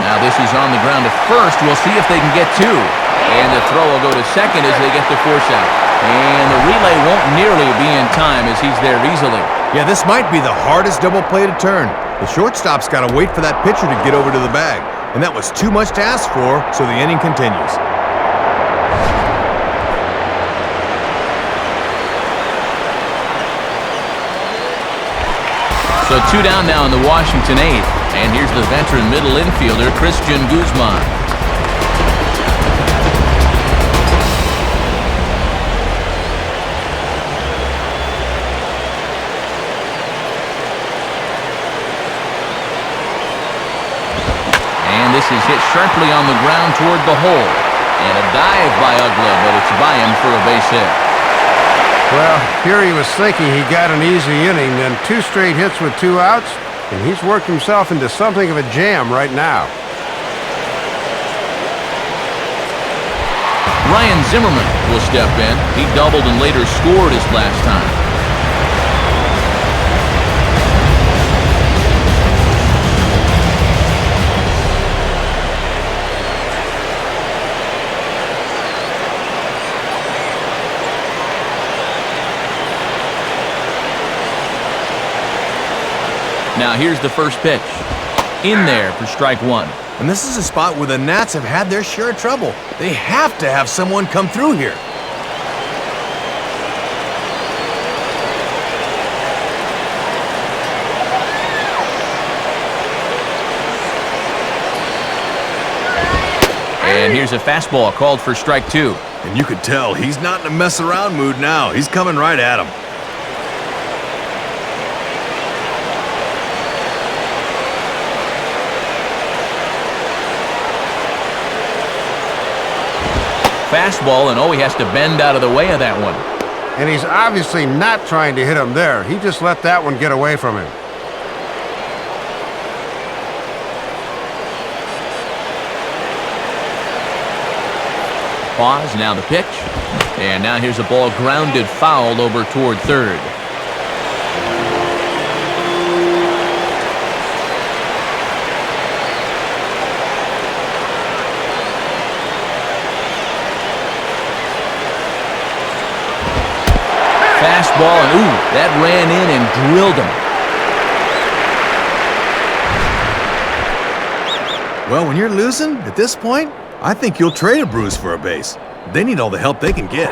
[SPEAKER 1] Now this is on the ground to first. We'll see if they can get two. And the throw will go to second as they get the force out. And the relay won't nearly be in time as he's there easily.
[SPEAKER 2] Yeah, this might be the hardest double play to turn. The shortstop's got to wait for that pitcher to get over to the bag. And that was too much to ask for, so the inning continues.
[SPEAKER 1] So two down now in the Washington eighth. And here's the veteran middle infielder, Christian Guzman. And this is hit sharply on the ground toward the hole. And a dive by Ugla, but it's by him for a base hit.
[SPEAKER 3] Well, here he was thinking he got an easy inning, then 2 straight hits with 2 outs, and he's worked himself into something of a jam right now.
[SPEAKER 1] Ryan Zimmerman will step in. He doubled and later scored his last time. Now here's the first pitch. In there for strike one.
[SPEAKER 2] And this is a spot where the Nats have had their share of trouble. They have to have someone come through here.
[SPEAKER 1] And here's a fastball called for strike two.
[SPEAKER 2] And you could tell he's not in a mess around mood now. He's coming right at him.
[SPEAKER 1] Fastball, and he has to bend out of the way of that one.
[SPEAKER 3] And he's obviously not trying to hit him there. He just let that one get away from him.
[SPEAKER 1] Pause, now the pitch. And now here's a ball grounded foul over toward third. Fastball, and ooh, that ran in and drilled him.
[SPEAKER 2] Well, when you're losing at this point, I think you'll trade a Bruce for a base. They need all the help they can get.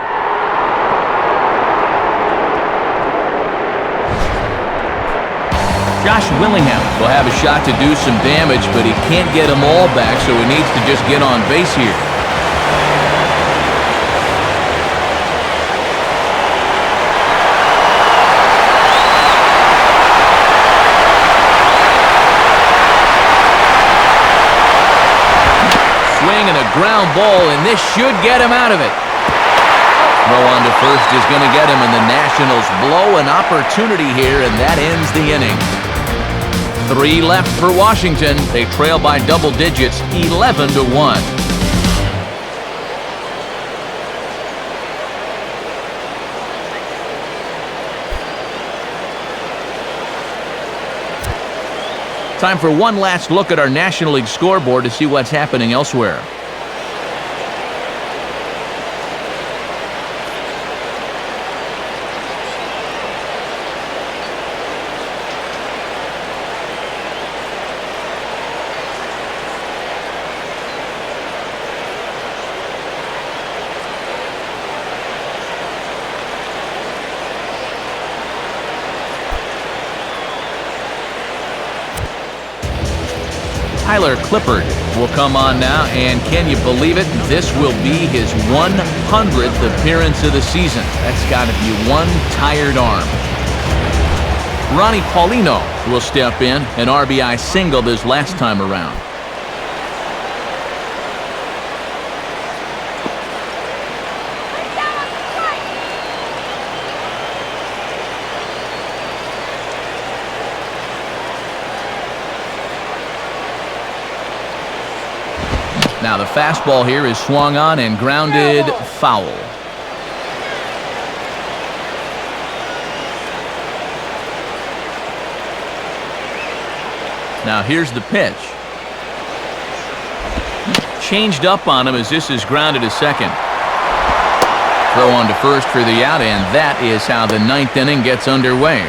[SPEAKER 1] Josh Willingham will have a shot to do some damage, but he can't get them all back, so he needs to just get on base here. Swing and a ground ball, and this should get him out of it. Throw on to first is going to get him, and the Nationals blow an opportunity here, and that ends the inning. 3 left for Washington. They trail by double digits, 11-1. Time for one last look at our National League scoreboard to see what's happening elsewhere. Tyler Clippard will come on now, and can you believe it? This will be his 100th appearance of the season. That's got to be one tired arm. Ronnie Paulino will step in, an RBI single this last time around. Now the fastball here is swung on and grounded foul. Now here's the pitch. Changed up on him as this is grounded to second. Throw on to first for the out, and that is how the ninth inning gets underway.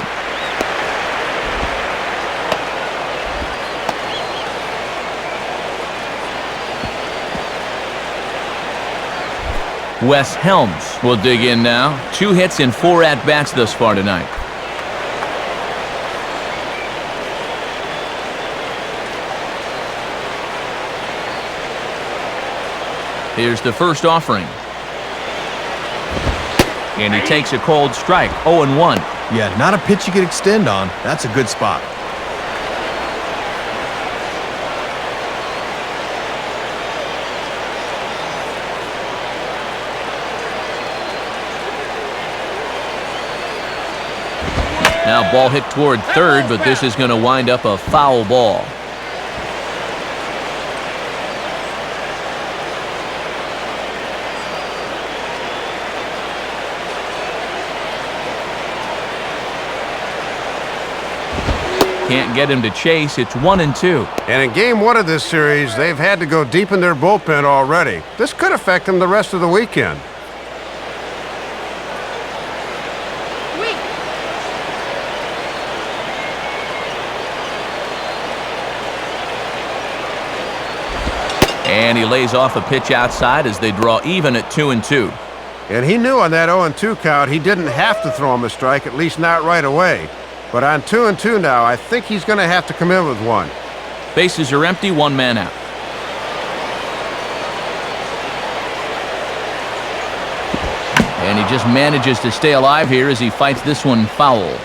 [SPEAKER 1] Wes Helms will dig in now. 2 hits and 4 at-bats thus far tonight. Here's the first offering. And he takes a cold strike, 0-1.
[SPEAKER 2] Yeah, not a pitch you could extend on. That's a good spot.
[SPEAKER 1] Now ball hit toward third, but this is going to wind up a foul ball. Can't get him to chase. It's 1-2.
[SPEAKER 3] And in game 1 of this series, they've had to go deep in their bullpen already. This could affect them the rest of the weekend.
[SPEAKER 1] And he lays off a pitch outside as they draw even at 2-2.
[SPEAKER 3] And he knew on that 0-2 count he didn't have to throw him a strike, at least not right away. But on 2-2 now, I think he's going to have to come in with one.
[SPEAKER 1] Bases are empty, 1 man out. And he just manages to stay alive here as he fights this one foul.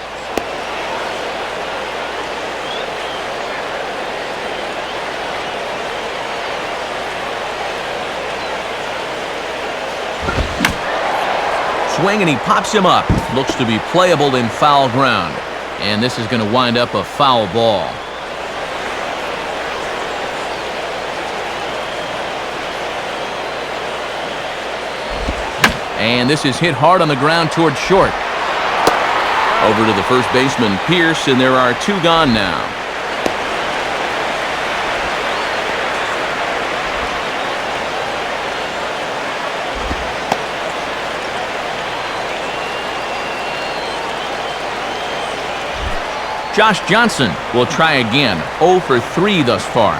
[SPEAKER 1] Swing, and he pops him up. Looks to be playable in foul ground. And this is going to wind up a foul ball. And this is hit hard on the ground toward short. Over to the first baseman, Pierce, and there are 2 gone now. Josh Johnson will try again. 0 for 3 thus far.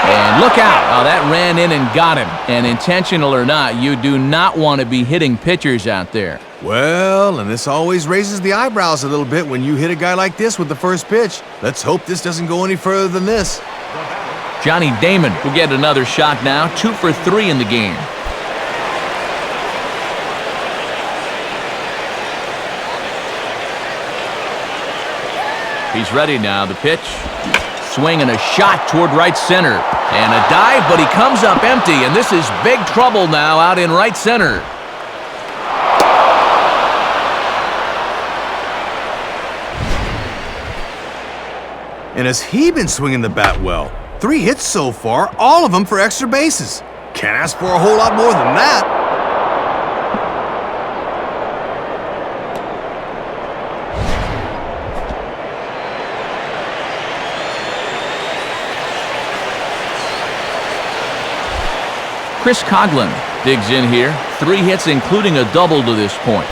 [SPEAKER 1] And look out. Oh, that ran in and got him. And intentional or not, you do not want to be hitting pitchers out there.
[SPEAKER 2] Well, and this always raises the eyebrows a little bit when you hit a guy like this with the first pitch. Let's hope this doesn't go any further than this.
[SPEAKER 1] Johnny Damon will get another shot now. 2 for 3 in the game. He's ready now. The pitch. Swing and a shot toward right center. And a dive, but he comes up empty. And this is big trouble now out in right center.
[SPEAKER 2] And has he been swinging the bat well? 3 hits so far, all of them for extra bases. Can't ask for a whole lot more than that.
[SPEAKER 1] Chris Coghlan digs in here. 3 hits, including a double to this point.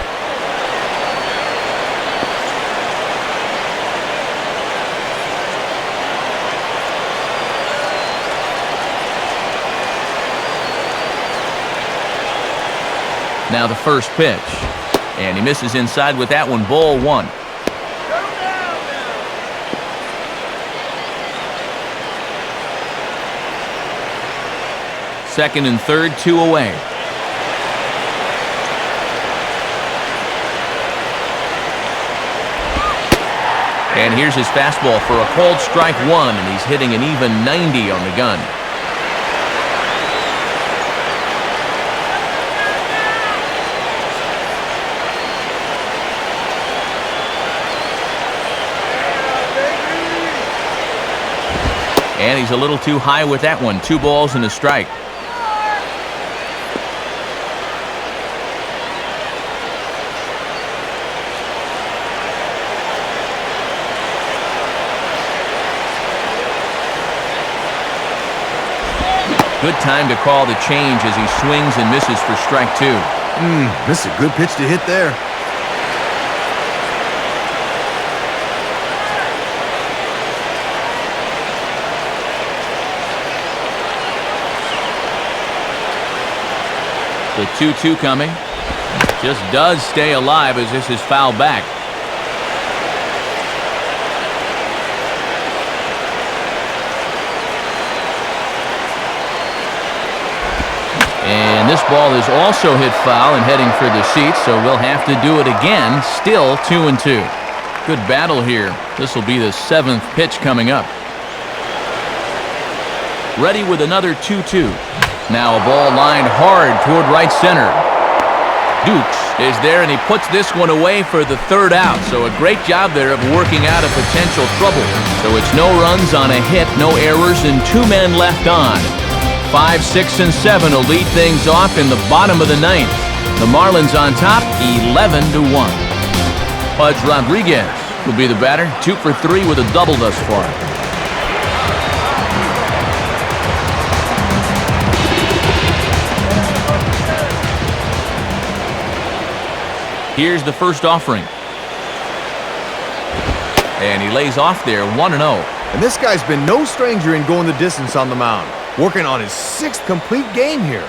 [SPEAKER 1] Now the first pitch. And he misses inside with that one. Ball 1. Second and third, 2 away. And here's his fastball for a called strike one, and he's hitting an even 90 on the gun. And he's a little too high with that one. 2 balls and a strike. Good time to call the change as he swings and misses for strike 2.
[SPEAKER 2] This is a good pitch to hit there.
[SPEAKER 1] The 2-2 coming. Just does stay alive as this is fouled back. And this ball is also hit foul and heading for the seats, so we'll have to do it again. Still 2-2. Good battle here. This will be the 7th pitch coming up. Ready with another 2-2. Now a ball lined hard toward right center. Dukes is there, and he puts this one away for the 3rd out. So a great job there of working out of potential trouble. So it's no runs on a hit, no errors, and 2 men left on. 5, 6, and 7 will lead things off in the bottom of the 9th. The Marlins on top, 11-1. Pudge Rodriguez will be the batter, 2 for 3 with a double thus far. Here's the first offering. And he lays off there, 1-0.
[SPEAKER 2] And this guy's been no stranger in going the distance on the mound, working on his 6th complete game here.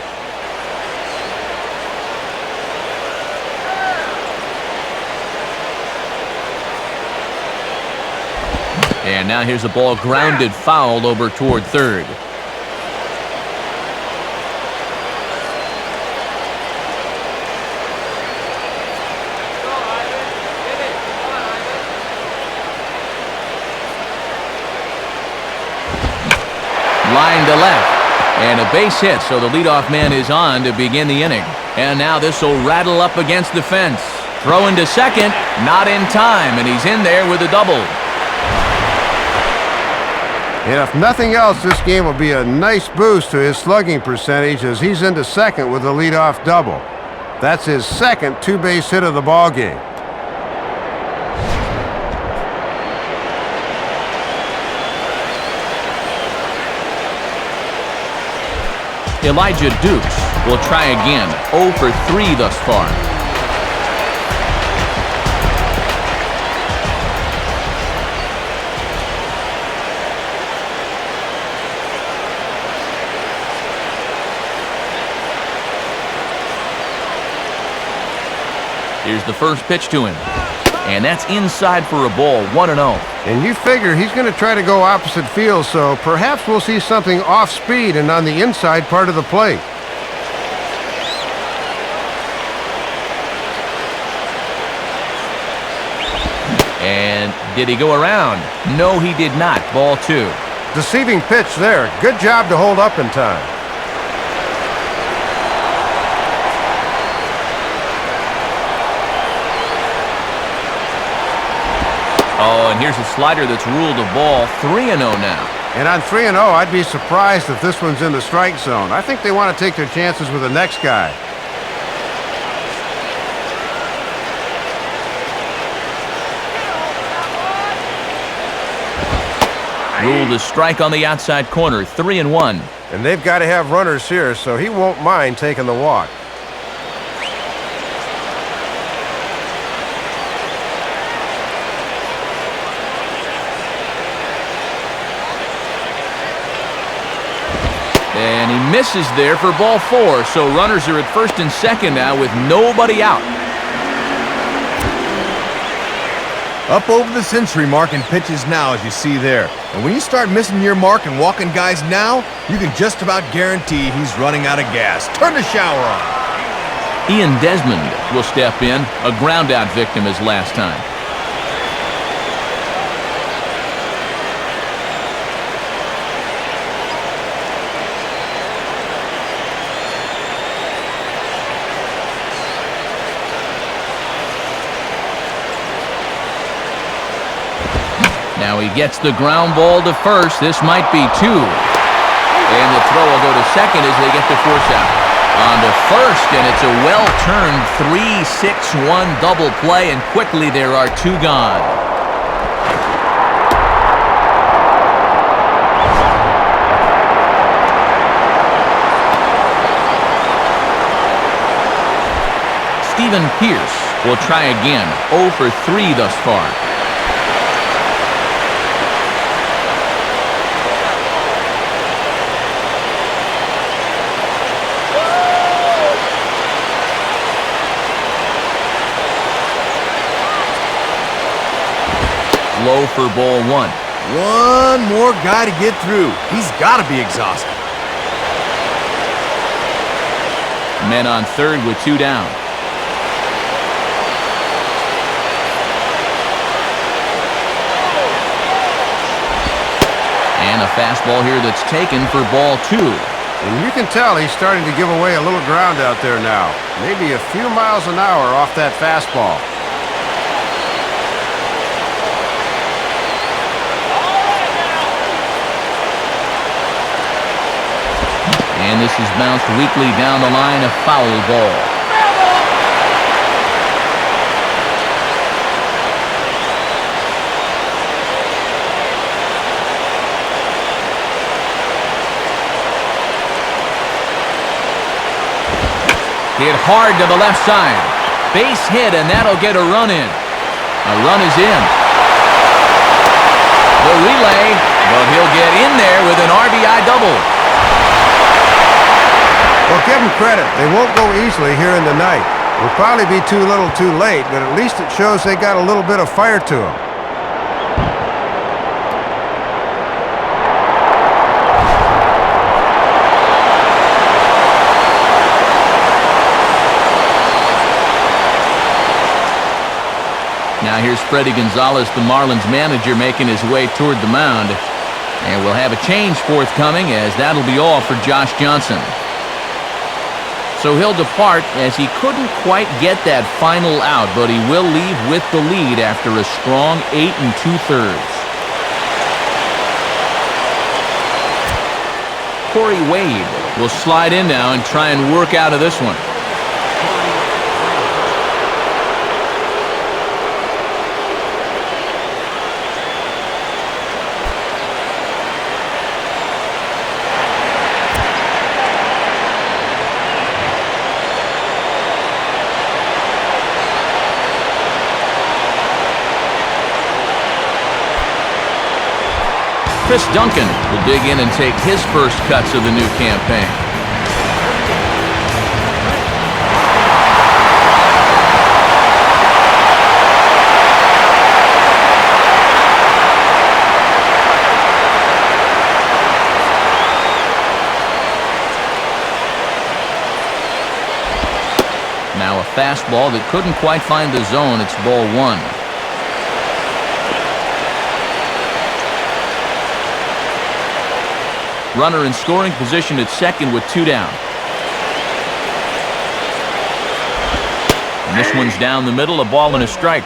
[SPEAKER 1] And now here's a ball grounded foul over toward 3rd. Line to left, and a base hit, so the leadoff man is on to begin the inning. And now this will rattle up against the fence. Throwing to second, not in time, and he's in there with a double.
[SPEAKER 3] And if nothing else, this game will be a nice boost to his slugging percentage as he's into second with a leadoff double. That's his 2nd 2-base hit of the ball game.
[SPEAKER 1] Elijah Dukes will try again. 0 for 3 thus far. Here's the first pitch to him. And that's inside for a ball, 1-0.
[SPEAKER 3] And you figure he's going to try to go opposite field, so perhaps we'll see something off speed and on the inside part of the plate.
[SPEAKER 1] And did he go around? No, he did not. Ball 2.
[SPEAKER 3] Deceiving pitch there. Good job to hold up in time.
[SPEAKER 1] Oh, and here's a slider that's ruled a ball, 3-0 now.
[SPEAKER 3] And on 3-0, I'd be surprised if this one's in the strike zone. I think they want to take their chances with the next guy.
[SPEAKER 1] Ruled a strike on the outside corner, 3-1.
[SPEAKER 3] And they've got to have runners here, so he won't mind taking the walk.
[SPEAKER 1] And he misses there for ball 4, so runners are at first and second now with nobody out.
[SPEAKER 2] Up over the century mark in pitches now, as you see there. And when you start missing your mark and walking guys now, you can just about guarantee he's running out of gas. Turn the shower on.
[SPEAKER 1] Ian Desmond will step in, a ground-out victim as last time. Now he gets the ground ball to first. This might be two. And the throw will go to second as they get the force out. On to first, and it's a well-turned 3-6-1 double play, and quickly there are two gone. Steven Pierce will try again. 0 for 3 thus far. Low for ball 1.
[SPEAKER 2] One more guy to get through. He's got to be exhausted.
[SPEAKER 1] Men on third with 2 down. And a fastball here that's taken for ball 2.
[SPEAKER 3] And you can tell he's starting to give away a little ground out there now. Maybe a few miles an hour off that fastball.
[SPEAKER 1] And this is bounced weakly down the line, a foul ball. Hit hard to the left side. Base hit, and that'll get a run in. A run is in. The relay, but he'll get in there with an RBI double.
[SPEAKER 3] Well, give them credit. They won't go easily here in the night. Will probably be too little too late, but at least it shows they got a little bit of fire to them.
[SPEAKER 1] Now here's Freddie Gonzalez, the Marlins manager, making his way toward the mound. And we'll have a change forthcoming, as that'll be all for Josh Johnson. So he'll depart, as he couldn't quite get that final out, but he will leave with the lead after a strong 8 2/3. Corey Wade will slide in now and try and work out of this one. Chris Duncan will dig in and take his first cuts of the new campaign. Now a fastball that couldn't quite find the zone. It's ball 1. Runner in scoring position at second with 2 down. And this one's down the middle, a ball and a strike.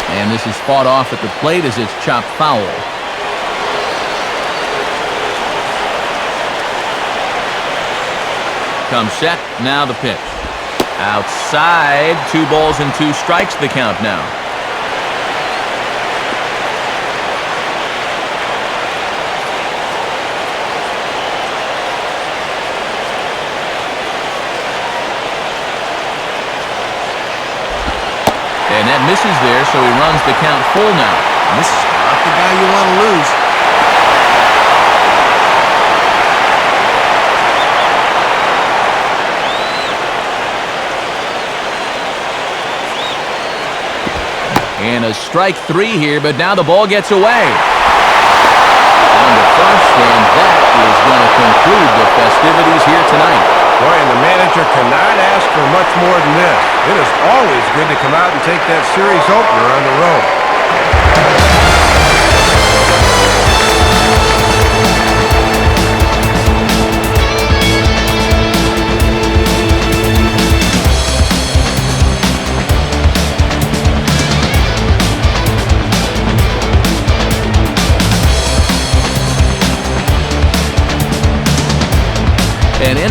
[SPEAKER 1] And this is fought off at the plate as it's chopped foul. Comes set, now the pitch. Outside, 2 balls and 2 strikes the count now. And that misses there, so he runs the count full now.
[SPEAKER 2] This is not the guy you want to lose.
[SPEAKER 1] And a strike 3 here, but now the ball gets away. On to first, and that is going to conclude the festivities here tonight.
[SPEAKER 3] Boy, and the manager cannot ask for much more than this. It is always good to come out and take that series opener on the road.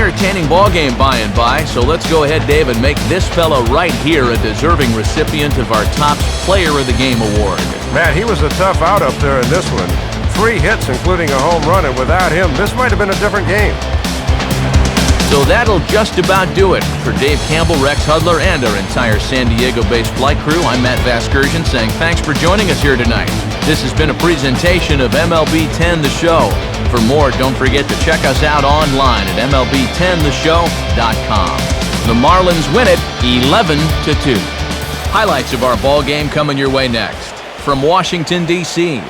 [SPEAKER 1] entertaining ball game by and by, so let's go ahead, Dave, and make this fella right here a deserving recipient of our top Player of the Game award.
[SPEAKER 3] Man, he was a tough out up there in this one. 3 hits, including a home run, and without him, this might have been a different game.
[SPEAKER 1] So that'll just about do it. For Dave Campbell, Rex Hudler, and our entire San Diego-based flight crew, I'm Matt Vasgersian saying thanks for joining us here tonight. This has been a presentation of MLB 10 The Show. For more, don't forget to check us out online at MLB10theshow.com. The Marlins win it 11-2. Highlights of our ball game coming your way next. From Washington, D.C.,